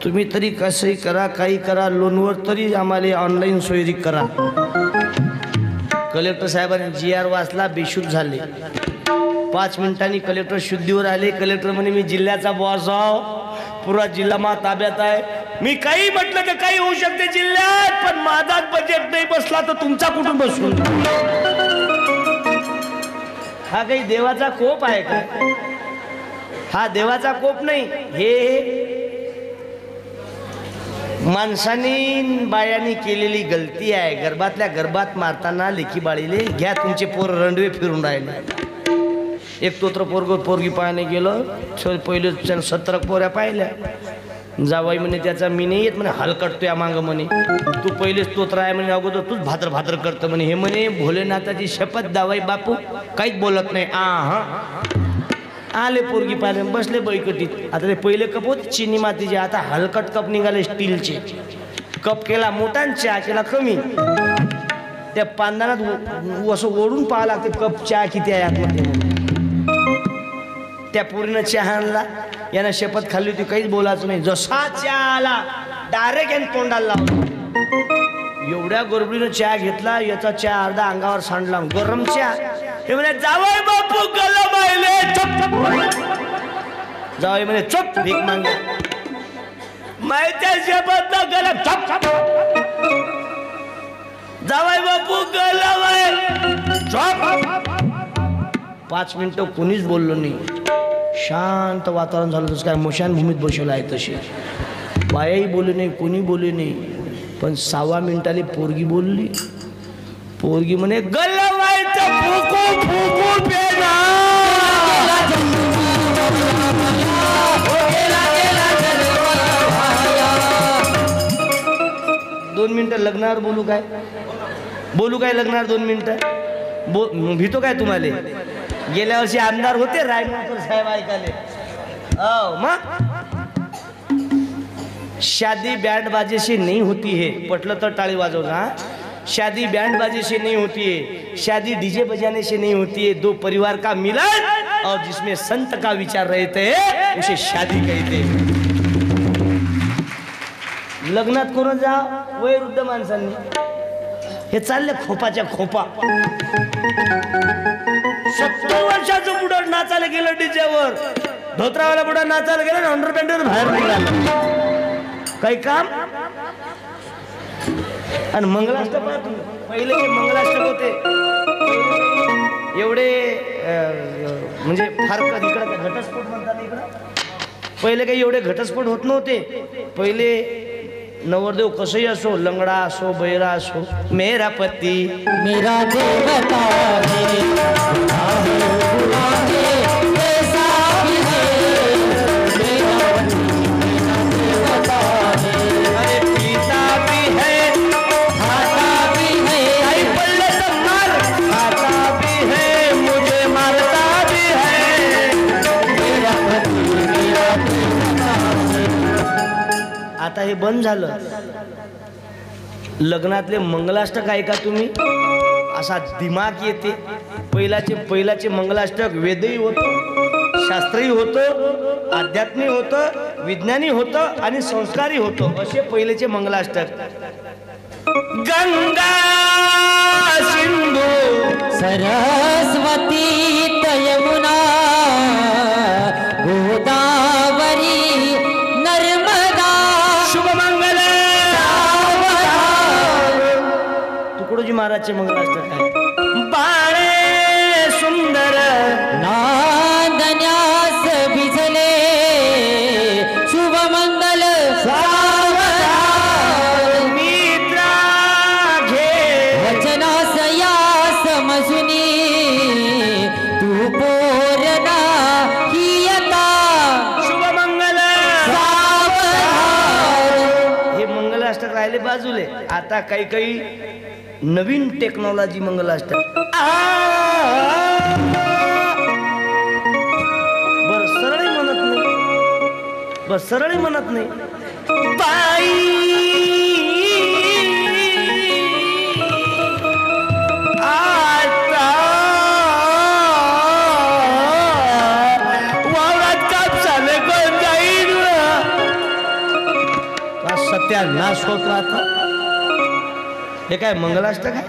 तुम्ही तरी कसंही करा, काही करा. लोनवर तरी आम्हाला ऑनलाईन सोयरी करा. कलेक्टर साहेबांनी GR वाचला. बेशुद्ध झाले. 5 मिनिटांनी कलेक्टर शुद्धीवर आले. कलेक्टर म्हणे मी जिल्ह्याचा बॉस आहो, पुरा जिल्हा मा ताब्यात आहे. मी काही म्हटलं तर काही होऊ शकते जिल्ह्यात, पण माझाच बजेट नाही बसला तर तुमचा कुठून बसून? हा काही देवाचा कोप आहे का? हा देवाचा कोप नाही. हे माणसानी बायांनी केलेली गलती आहे. गर्भातल्या गर्भात मारताना लेखी बाळीले घ्या तुमचे पोर रंडवे फिरून राहिले. एक तोत्र पोरगी पाहणे गेलं. पहिले 17 पोऱ्या पाहिल्या. जावाई म्हणे त्याचा मी नाही येत म्हणे, हलकटतो या मांग म्हणे. तू पहिलेच तोत्र आहे म्हणे, अगोदर तूच भाद्र भाद्र करतं म्हणे. हे म्हणे भोलेनाथाची शपथ दावाई बापू काहीच बोलत नाही. आले पोरगी पाहिले बसले बैकटीत. आता ते पहिले कप होते चिनी मातीचे, आता हलकट कप निघाले स्टीलचे. कप केला मोठा, चहा केला कमी. त्या पांदानात असं ओढून पाहा लागते कप चहा किती आहे आतमध्ये. त्या पोरीनं चहा आणला. यानं शपथ खाल्ली होती काहीच बोलायचं नाही. जसा चहा आला डायरेक्ट याने तोंडाला लावला. एवढ्या गडबडीनं चहा घेतला. याचा चहा अर्धा अंगावर सांडला. गरम चहा. हे म्हणे जावई बापू गलम आले. जावई म्हणे चुप, भीक मागे. माहिती शपथ गलम. जावई बापू गलम आहे. 5 मिनिटं कोणीच बोललो नाही. शांत वातावरण झालं. तसं काय मशानभूमीत बसवलं आहे तशी. बायाही बोलले नाही, कोणी बोलले नाही. पण 6व्या मिनिटाला पोरगी बोलली. पोरगी म्हणे गल्लवायचं फुकू फुकू पेना. 2 मिनिटं लग्नावर बोलू काय? लग्नावर 2 मिनिटं भीतो काय तुम्हाला? गेल्या वर्षी आमदार होते रायमाकर साहेब ऐकाले. मग शादी बैंड बाजे से नहीं होती है. पटलं तर टाळी वाजवना. शादी बैंड बाजे से नहीं होती है, शादी डीजे बजाने से नहीं होती है. 2 परिवार का मिलन और जिसमें संत का विचार रहते हैं उसे शादी कहते हैं. लग्नात करून जा वयोवृद्ध माणसांनी. हे चालले खोपाच्या खोपा. 70 वर्षाचं बुडा नाचायला गेलं डीजेवर. धोत्रावाला बुडा नाचायला गेला ना अंडरपॅन्टवर बाहेर निघाला. काही काम. आणि मंगलाष्टक पहिले जे मंगलाष्टक होते एवढे म्हणजे फार इकडे घटस्फोट म्हणतात. इकडं पहिले काही एवढे घटस्फोट होत नव्हते. पहिले नवरदेव कसंही असो, लंगडा असो, बैरा असो, मेरा पती मेरा देवता आता हे बंद झालं. लग्नातले मंगलाष्टक ऐका तुम्ही, असा दिमाग येते. पहिलाचे मंगलाष्टक वेदही होतं, शास्त्रही होतं, आध्यात्मिक होतं, विज्ञानी होतं आणि संस्कारी होतं. असे पहिलेचे मंगलाष्टक. गंगा सिंधू सरस्वती यमुना गोदावरी नर्मदा शुभमंगल. तुकडोजी महाराजचे मंगलाष्टक आहे. बाळे सुंदर नांदण्यास भिजले शुभमंगल मित्रा घे वचनास यास मजुनी तू पोरना हियता शुभमंगल. सावधान. हे मंगलाष्टक राहिले बाजूले. आता काही नवीन टेक्नॉलॉजी मंगलाष्टक. बर सरळ म्हणत नाही, बस सरळ म्हणत नाही. बाई आता वावरात कापसाले कोण जाईल. सत्यानाश होत राहता. हे काय मंगलाष्टक आहे.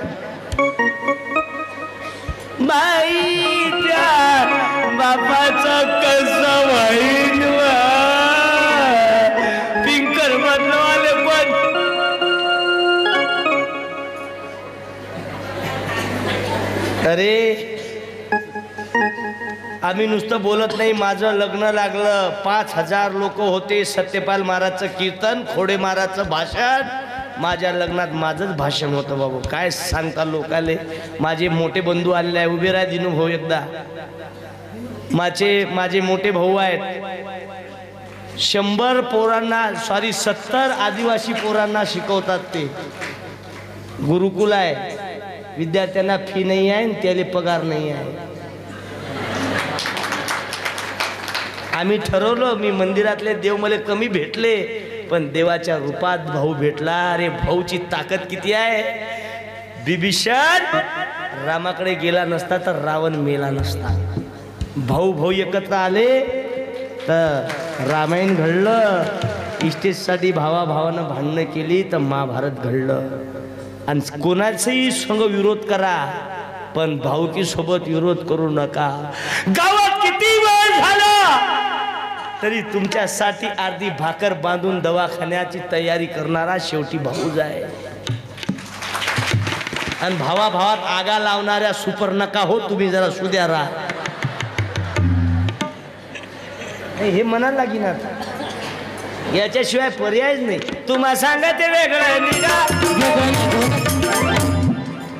बाईच्या बापाचं कसं वाईन पिंकर बदलवाले पण. अरे आम्ही नुसतं बोलत नाही. माझं लग्न लागलं, 5,000 लोक होते. सत्यपाल महाराजचं कीर्तन, खोडे महाराजचं भाषण, माझ्या लग्नात माझंच भाषण होतं. बाबू काय सांगता लोकाले. माझे मोठे बंधू आलेले आहे. उभे राहा दिनू भाऊ एकदा. माझे मोठे भाऊ आहेत. 100 पोरांना 70 आदिवासी पोरांना शिकवतात. ते गुरुकुल आहे. विद्यार्थ्यांना फी नाही आहे आणि त्याला पगार नाही आहे. आम्ही ठरवलं, मी मंदिरातले देव मला कमी भेटले, पण देवाच्या रूपात भाऊ भेटला. अरे भाऊची ताकद किती आहे. बिभीषण रामाकडे गेला नसता तर रावण मेला नसता. भाऊ एकत्र आले तर रामायण घडलं. इस्टेटसाठी भावानं भांडणं केली तर महाभारत घडलं. आणि कोणाचाही संग विरोध करा, पण भाऊकी सोबत विरोध करू नका. गावात किती वेळ झाला तरी तुमच्यासाठी अर्धी भाकर बांधून दवाखान्याची तयारी करणारा शेवटी भाऊच आहे. आणि भावात आगा लावणाऱ्या सुपर नका हो तुम्ही. जरा सुद्या राहा. हे म्हणायला लागेल आता. याच्याशिवाय पर्यायच नाही. तुम्हाला सांगा ते वेगळं निघा.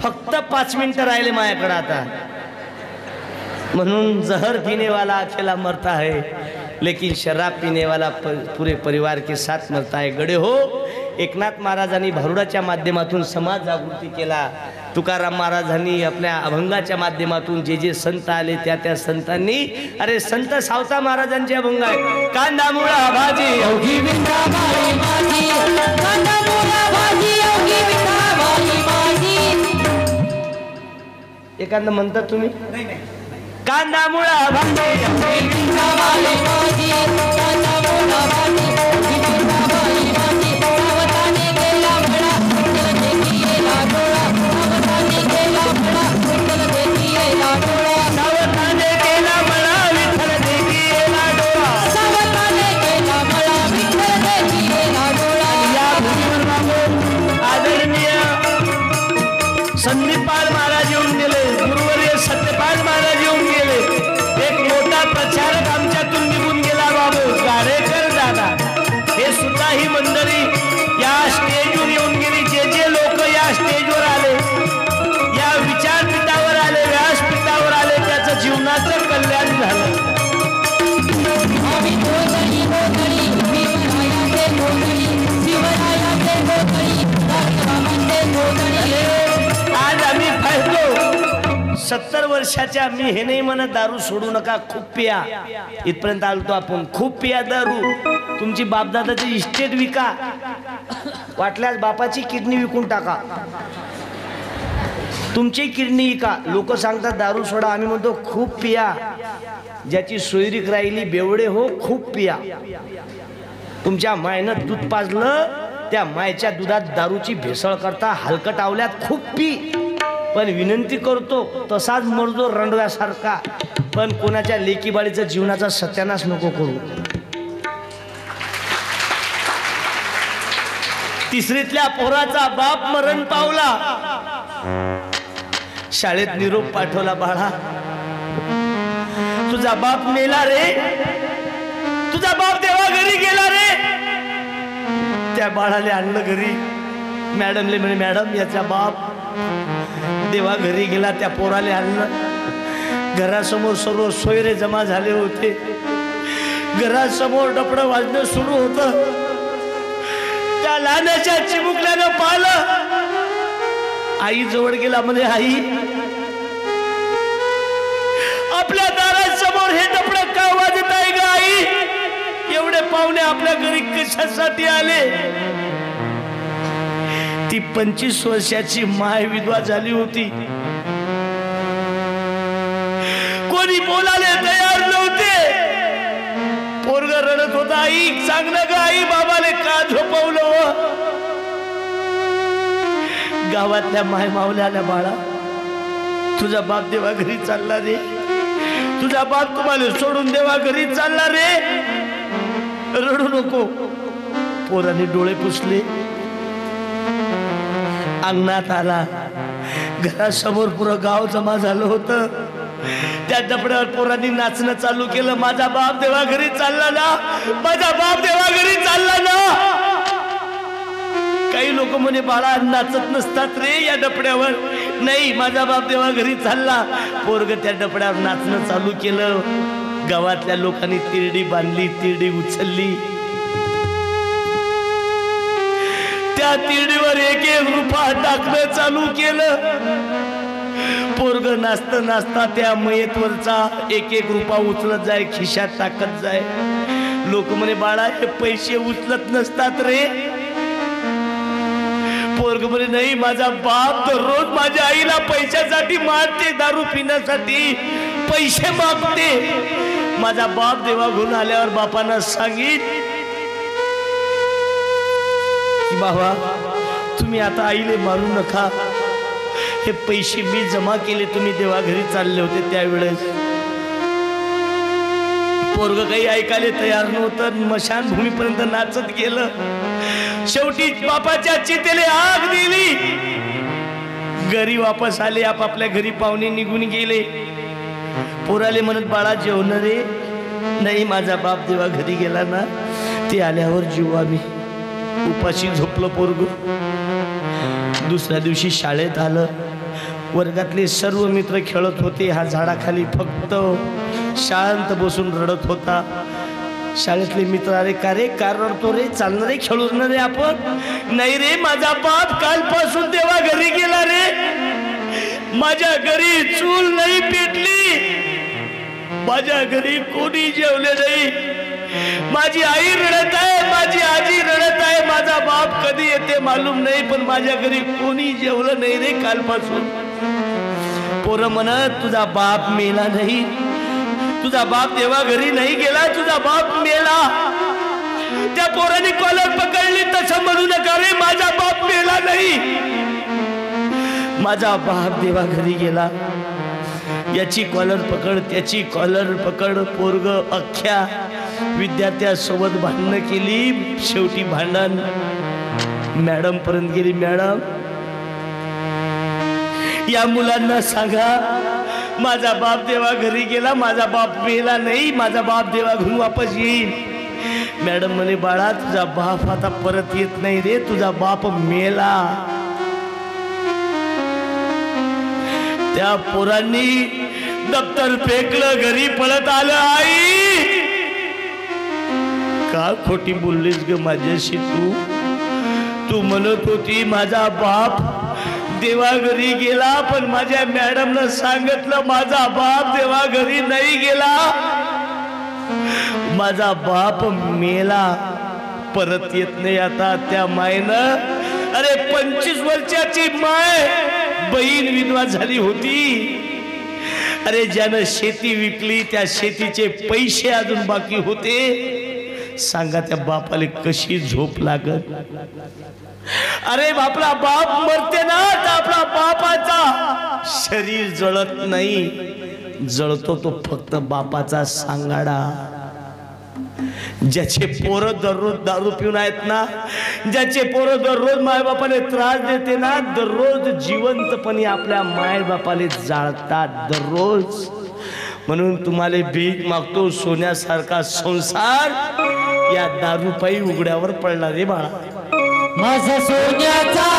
फक्त 5 मिनिटं राहिले माझ्याकडे आता. म्हणून जहर पीने वाला अकेला मरता है, लेकिन शराब पीने वाला पूरे परिवार के साथ मरता है. गडे हो, एकनाथ महाराजांनी भारुडाच्या माध्यमातून समाज जागृती केला. तुकाराम महाराजांनी आपल्या अभंगाच्या माध्यमातून जे संत आले त्या संतांनी. अरे संत सावता महाराजांचे अभंग आहे. कांदा मुळा भाजी योगी विठाबाई माझी, कांदा मुळा भाजी योगी विठाबाई माझी. एखादं म्हणतात तुम्ही. कांदा मुळा भाजी योगी विठाबाई माझी, कांदा मुळा भाजी योगी विठाबाई माझी. सावताने गेला म्हणा विठ्ठल देखियेला डोळा. सावताने गेला म्हणा विठ्ठल देखियेला डोळा. सावताने गेला म्हणा विठ्ठल देखियेला डोळा. सावताने गेला म्हणा विठ्ठल देखियेला डोळा. या भूमीवर बाबू आदरणीय संदीपाल महाराज येऊन गेले. गुरुवर्य सत्यपाल महाराज येऊन गेले. एक मोठा प्रचारक आमच्यातून निघून गेला बाबू गाडेकर दादा. हे सुद्धा ही मंडळी या स्टेजवर येऊन गेली. जे लोक या स्टेजवर आले, या विचारपीठावर आले, व्यासपीठावर आले, त्याचं जीवनाचं कल्याण झालं. आम्ही गोधडी गोधडी भीमरायाचे गोधडी, शिवरायाचे गोधडी, रामरामाचे गोधडी. आज आम्ही पाहतो 70 वर्षाच्या मी हे नाही म्हणत दारू सोडू नका, खूप पिया. इथपर्यंत आलतो आपण. खूप पिया दारू. तुमची बापदादाची इस्टेट विका, वाटल्यास बापाची किडनी विकून टाका, तुमची किडनी विका. लोक सांगतात दारू सोडा, आम्ही म्हणतो खूप पिया. ज्याची सोयरीक राहिली बेवडे हो, खूप पिया. तुमच्या मायनं दूध पाजलं, त्या मायच्या दुधात दारूची भेसळ करता, हलकट आवल्यात, खूप पी. पण विनंती करतो तसाच मरजो रणव्यासारखा, पण कोणाच्या लेकीबाळीचं जीवनाचा सत्यानाश नको करू. तिसरीतल्या पोराचा बाप मरण पावला, शाळेत निरोप पाठवला, बाळा तुझा बाप मेला रे, तुझा बाप देवा घरी गेला रे. त्या बाळाले आणलं घरी. मॅडमले म्हणे, मॅडम याचा बाप देवा घरी गेला. त्या पोराले आणलं. घरासमोर सर्व सोयरे जमा झाले होते. घरासमोर डपडं वाजणं सुरू होतं. त्या लहानाच्या चिमुकल्यानं पाहिलं. आई जवळ गेला, म्हणे आई आपल्या दारासमोर हे डपडं का वाजत आहे ग आई? एवढे पाहुणे आपल्या घरी कशासाठी आले? ती 25 वर्षाची माय विधवा झाली होती. कोणी बोलायला तयार नव्हते. पोरग रडत होता, आई सांग ना ग आई, बाबाले का झोपवलं? गावातल्या माय मावल्या आल्या, बाळा तुझा बाप देवा घरी चालला रे, तुझा बाप तुम्हाला सोडून देवा घरी चालला रे, रडू नको. पोराने डोळे पुसले, अंगणात आला. घरासमोर पुरं गाव जमा झालं होतं. त्या डबड्यावर पोरांनी नाचणं चालू केलं. माझा बाप देवा घरी चालला ना, माझा बाप देवा घरी चालला ना. काही लोक म्हणे, बाळा नाचत नसतात रे या डबड्यावर. नाही, माझा बाप देवा घरी चालला. पोरग त्या डबड्यावर नाचणं चालू केलं. गावातल्या लोकांनी तिरडी बांधली, तिरडी उचलली. त्या तिरडीवर एक एक रुपया टाकणं चालू केलं. पोरग नाचता नाचता त्या मयतवरचा एक एक रुपया उचलत जाय, खिशात टाकत जाय. लोक म्हणे, बाळा हे पैसे उचलत नसतात रे. पोरग म्हणे, नाही माझा बाप दररोज माझ्या आईला पैशासाठी मारते, दारू पिण्यासाठी पैसे मागते. माझा बाप देवा घेऊन आल्यावर बापानं सांगित की बाबा तुम्ही आता आईले मारू नका, हे पैसे मी जमा केले, तुम्ही देवा घरी चालले होते त्यावेळेस. पोरग काही ऐकायला तयार नव्हतं. मशानभूमीपर्यंत नाचत गेलं. शेवटी बापाच्या चितेले आग दिली. घरी वापस आले, आपापल्या घरी पाहुणे निघून गेले. पोराले म्हणत, बाळा जेवण रे? नाही, माझा बाप देवा घरी गेला ना, ते आल्यावर जीव आम्ही. उपाशी झोपलं पोरग. दुसऱ्या दिवशी शाळेत आलं. वर्गातले सर्व मित्र खेळत होते. हा झाडाखाली फक्त शांत बसून रडत होता. शाळेतले मित्र, अरे का रे, का रडतो रे? चालणार रे, खेळून रे आपण? नाही रे, माझा बाप कालपासून देवा घरी गेला रे. माझ्या घरी चूल नाही पेटली, माझ्या घरी कोणी जेवले नाही. माझी आई रडत आहे, माझी आजी रडत आहे. माझा बाप कधी येते मालूम नाही, पण माझ्या घरी कोणी जेवलं नाही रे कालपासून. पोरं म्हणत, तुझा बाप मेला नाही, तुझा बाप देवा घरी नाही गेला, तुझा बाप मेला. त्या पोराने कॉलर पकडली. तसं म्हणू नका रे, माझा बाप मेला नाही, माझा बाप देवा घरी गेला. याची कॉलर पकड, त्याची कॉलर पकड. पोरग अख्ख्या विद्यार्थ्यासोबत भांडणं केली. शेवटी भांडण मॅडम पर्यंत गेली. मॅडम या मुलांना सांगा, माझा बाप देवा घरी गेला, माझा बाप मेला नाही, माझा बाप देवा घरून वापस येईल. मॅडम म्हणे, बाळा तुझा बाप आता परत येत नाही रे, तुझा बाप मेला. त्या पोरांनी दप्तर फेकलं, घरी पळत आलं. आई का खोटी बोललीस ग माझ्याशी? तू म्हणत होती माझा बाप देवाघरी गेला, पण माझ्या मॅडमनं सांगितलं माझा बाप देवाघरी नाही गेला, माझा बाप मेला, परत येत नाही आता. त्या मायनं, अरे 25 वर्षाची माय, बहीण विधवा झाली होती. अरे ज्यानं शेती विकली त्या शेतीचे पैसे अजून बाकी होते. सांगा त्या बापाला कशी झोप लागत. अरे आपला बाप मरते ना, तर आपला बापाचा शरीर जळत नाही, जळतो तो फक्त बापाचा सांगाडा. ज्याचे पोरं दररोज दारू पिऊन आहेत ना, ज्याचे पोरं दररोज मायबापाने त्रास देते ना, दररोज जिवंतपणे आपल्या मायबापाले जाळतात दररोज. म्हणून तुम्हाला भीक मागतो, सोन्यासारखा संसार या दारूपायी उघड्यावर पडला रे बाळा. माझा सोन्याचा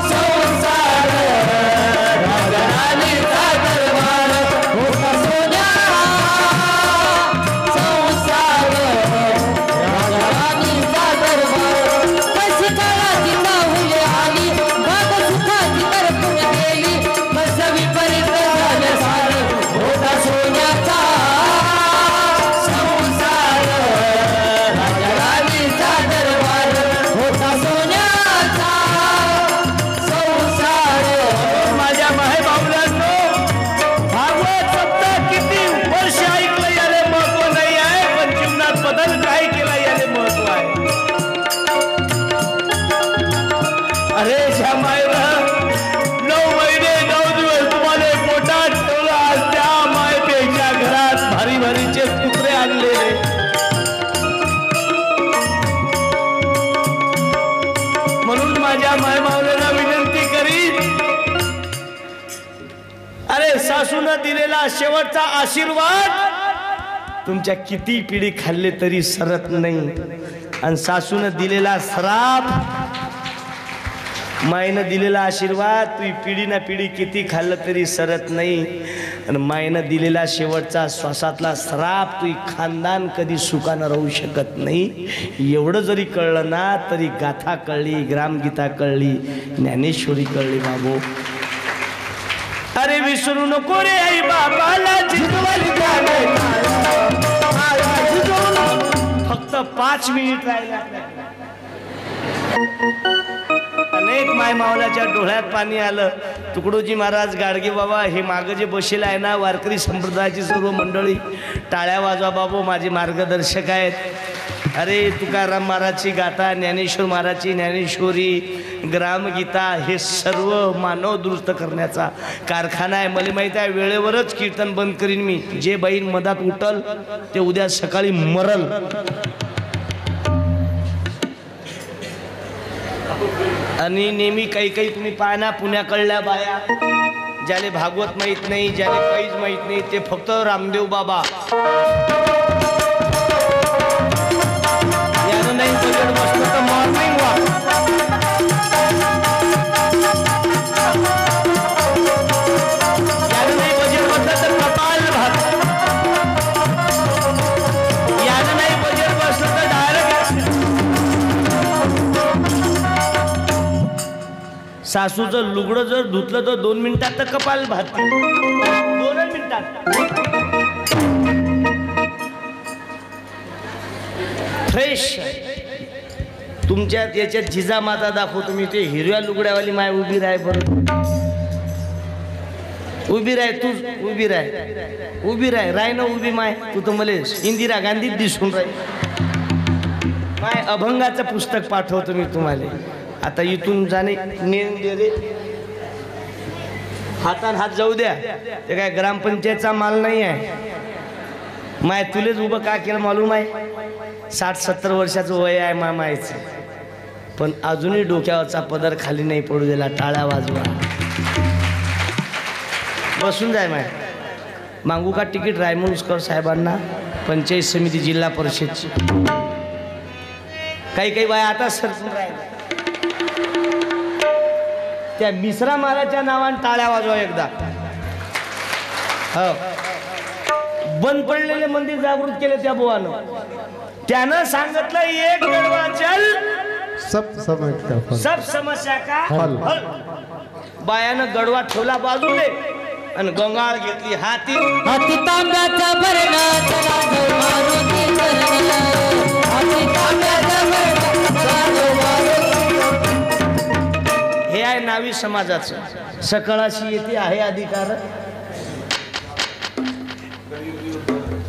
संसार राजराणीचा दरबार होता. सोन्याचा संसार राजराणीचा दरबार. कशी काळाची बाहुली आली, बाग सुखाची करपून गेली, बस विपरीत झालं सारं होता. सोन्याचा संसार राजराणीचा दरबार होता. सोन्याचा संसार. माझ्या माय बाबुलांनो, भागवत सप्ताह किती वर्ष ऐकलं याले महत्व नाही आहे, पण जीवनात बदल काय केला याले महत्व आहे. अरे ज्या मायनं 9 महिने 9 दिवस तुम्हाला पोटात ठेवलं, आज त्या मायपेक्षा घरात भारी भारीचे कुत्रे आणलेले. म्हणून माझ्या माय मावलेला विनंती करीत, अरे सासूनं दिलेला शेवटचा आशीर्वाद तुमच्या किती पिढी खाल्ले तरी सरत नाही, आणि सासूनं दिलेला श्राप, मायनं दिलेला आशीर्वाद तुझी पिढी ना पिढी किती खाल्लं तरी सरत नाही, आणि मायनं दिलेला शेवटचा श्वासातला श्राप तुझी खानदान कधी सुखानं राहू शकत नाही. एवढं जरी कळलं ना तरी गाथा कळली, ग्रामगीता कळली, ज्ञानेश्वरी कळली बाबू. अरे विसरू नको रे आई बाबाला, फक्त 5 मिनिट राहिला. अनेक माय मावलाच्या डोळ्यात पाणी आलं. तुकडोजी महाराज, गाडगे बाबा, हे मागं जे बसेल आहे ना, वारकरी संप्रदायाची सर्व मंडळी, टाळ्या वाजवा बाबू, माझे मार्गदर्शक आहेत. अरे तुकाराम महाराजची गाथा, ज्ञानेश्वर महाराजची ज्ञानेश्वरी, ग्रामगीता, हे सर्व मानव दुरुस्त करण्याचा कारखाना आहे. मला माहिती आहे वेळेवरच कीर्तन बंद करीन मी. जे बाईन मधात उठल ते उद्या सकाळी मरल. आणि नेहमी काही काही तुम्ही पाहना पुण्याकडल्या बाया, ज्याले भागवत माहीत नाही, ज्याले काहीच माहीत नाही, ते फक्त रामदेव बाबा यानं नाही बजेट बसलं तर मॉर्निंग वॉक, यानं नाही बजेट बसलं तर कपाल भात, यानं नाही बजेट बसलं तर डायरेक्ट सासूचं लुगडं जर धुतलं तर 2 मिनिटात तर कपाल भात, 2 मिनिटात फ्रेश. तुमच्यात याच्यात जिजामाता दाखवतो मी. ते हिरव्या लुगड्यावाली माय उभी राह, बरं उभी राह, तू उभी राह, उभी राह, राय ना उभी माय. तू तर मला इंदिरा गांधी दिसून राहील माय. अभंगाचं पुस्तक पाठवतो मी तुम्हाला. आता इथून जाणे नेऊन दे रे, हातान हात जाऊ द्या. ते काय ग्रामपंचायतचा माल नाही आहे माय. तुलेच उभं का केलं मालूम आहे? 60-70 वर्षाचं वय आहे मामायचं, पण अजूनही डोक्यावरचा पदर खाली नाही पडू दिला. टाळ्या वाजवा, बसून जाय माय. मागू का तिकीट रायमुंजकर साहेबांना, पंचायत समिती जिल्हा परिषदची. काही काही बाय आता सरकून राहिल्या. त्या मिश्रा महाराजच्या नावाने टाळ्या वाजवा एकदा. हो, बंद पडलेले मंदिर जागृत केले त्या बुवानं. त्यानं सांगितलं एक गडवा चल सब समस्या फल सब समस्या का हल. हल. बायानं गडवा ठेवला बाजूले आणि गंगाळ घेतली हाती. हाती तांब्याचा भरणा चला जाऊ मारुती चरणा. हाती तांब्याचा भरणा चला जाऊ मारुती. हे आहे नावी समाजाचं. सकळाशी येते आहे अधिकार,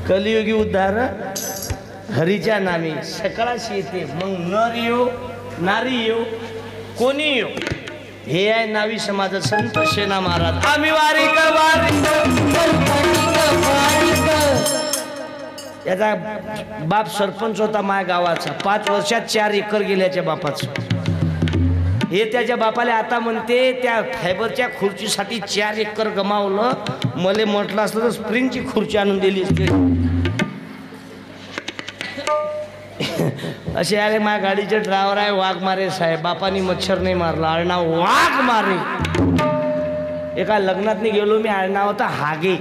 कलियुगी उद्धार हरीच्या नामी. सकळाशी येते मग नर येऊ नारी येऊ कोणी येऊ. हे आहे नावी समाजात संत शेना महाराज. आम्ही वारीक वारीक. याचा बाप सरपंच होता माझ्या गावाचा. 5 वर्षात 4 एकर गेल्याच्या बापाचं. हे त्याच्या बापाला आता म्हणते त्या फायबरच्या खुर्चीसाठी 4 एकर गमावलं. मले म्हटलं असलं तर स्प्रिंगची खुर्ची आणून दिली असते. असे आले माझ्या गाडीचे ड्रायव्हर आहे वाघमारे साहेब. बापानी मच्छर नाही मारला, आडनाव वाघमारे. एका लग्नात गेलो मी, आडनाव होता हागे.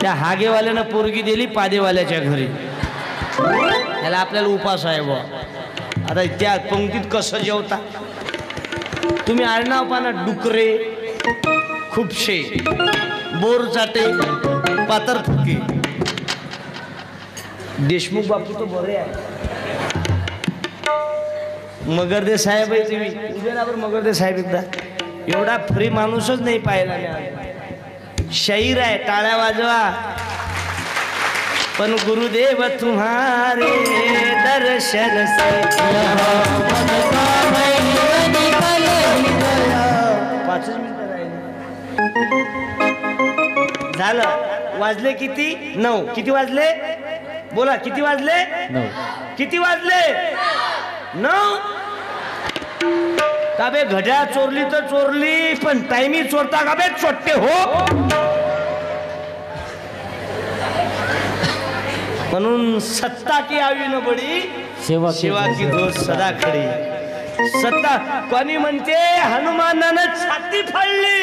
त्या हागेवाल्यानं पोरगी दिली पादेवाल्याच्या घरी. त्याला आपल्याला उपास आहे बुवा. आता त्या पंक्तीत कसं जेवता तुम्ही? आडनाव पाना डुकरे, खुपशे, बोरचाटे, पातरफुके. देशमुख बापू तो बरे आहे. मगरदे साहेब आहे तुम्ही. उभे ना बरं मगरदे साहेब एकदा. एवढा फ्री माणूसच नाही पाहिला मी. शाहीर आहे, टाळ्या वाजवा. पण गुरुदेव तुम्हारे दर्शन से 5 मिनिटं राहिले. झालं. वाजले किती? 9. किती वाजले? बोला किती वाजले? 9. किती वाजले? 9. का बे घड्याळ चोरली तर चोरली, पण टाइमी चोरता का बे चोट्टे हो. म्हणून सत्ता की आवी न बडी, सेवा की दोष सदा खडी. सत्ता कोणी म्हणते हनुमानानं छाती फाडली.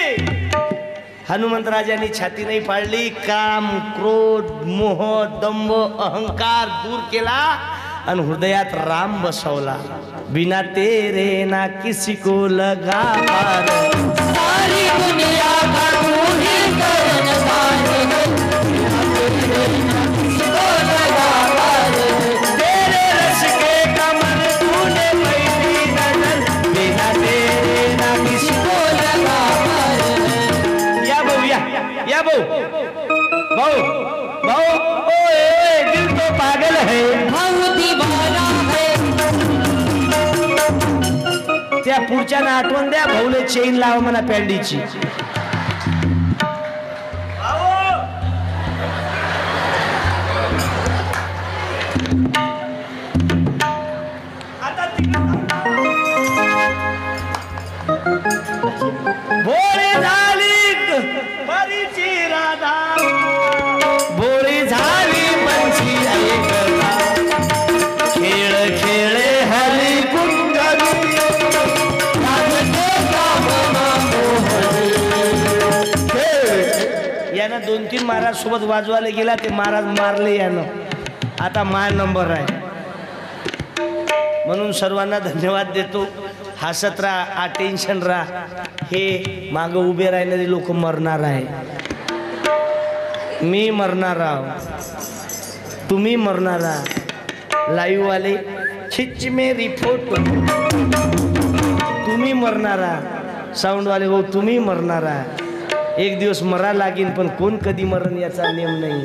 हनुमंतराजांनी छाती नाही फाडली. काम, क्रोध, मोह, दंभ, अहंकार दूर केला आणि हृदयात राम बसवला. बिना तेरे ना किसी को लगा पार. सारी दुनिया का तू ही करनवार. तेरे रस के कमर तूने पहली नजर. बिना तेरे ना किसी को लगा पार. या भाऊ या भाऊ भाऊ भाऊ. ओए दिल तो पागल है. भाऊ दीवाना है. त्या पुढच्यानं आठवण द्या. भाऊले चेन लावा म्हणा पॅन्डीची. भोळी झाली परीची राधा. भोळी झाली पंछी ऐकता. खेळ खेळे हरी कुंडली. यानं 2-3 महाराज सोबत वाजवायला गेला. ते महाराज मारले यानं. आता मा नंबर आहे. म्हणून सर्वांना धन्यवाद देतो. हसत राहा, अटेन्शन राहा. हे मागं उभे राहणारे लोक मरणार आहे. मी मरणार आहो, तुम्ही मरणार आहात. लाईव्ह वाले खिच मेरी फोटो. तुम्ही मरणार आहात. साऊंड वाले हो तुम्ही मरणार आहात. एक दिवस मरा लागेल, पण कोण कधी मरण याचा नेम नाही.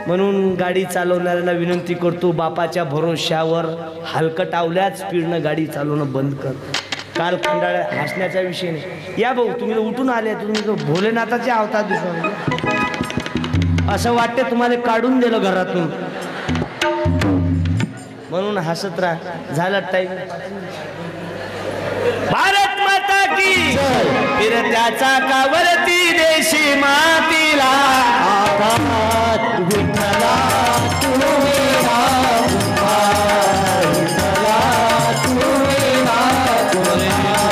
म्हणून गाडी चालवणाऱ्यांना विनंती करतो, बापाच्या भरोश्यावर हलकटावल्याच स्पीडनं गाडी चालवणं बंद कर. काल खंडाळ्या हसण्याचा विषय नाही. या भाऊ तुम्ही उठून आले, तुम्ही तो भोलेनाथाचे अवतार दिसतो. असं वाटते तुम्हाला काढून दिलं घरातून. म्हणून हसत राहा. झालं टाईम. भारत माता की फिरत्याचा कावरती देशी मातीला. विठ्ठला तू मेरा विठ्ठला तू मेरा.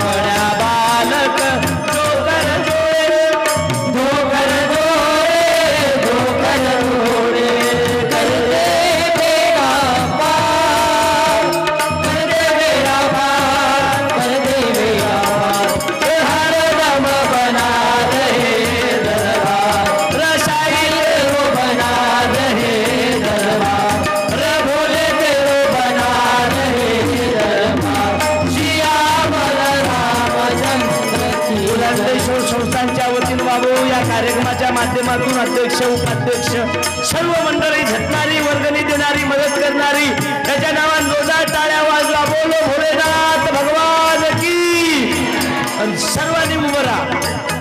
बड्या बालक डोकर धोकर जोडे कर दे बेड़ा पार. या कार्यक्रमाच्या माध्यमातून अध्यक्ष उपाध्यक्ष सर्व मंडळी झटणारी वर्गणी देणारी मदत करणारी त्याच्या नावात जोरदार टाळ्या वाजवा बोलो भोलेनाथ भगवान की. आणि सर्वांनी उभं राहा.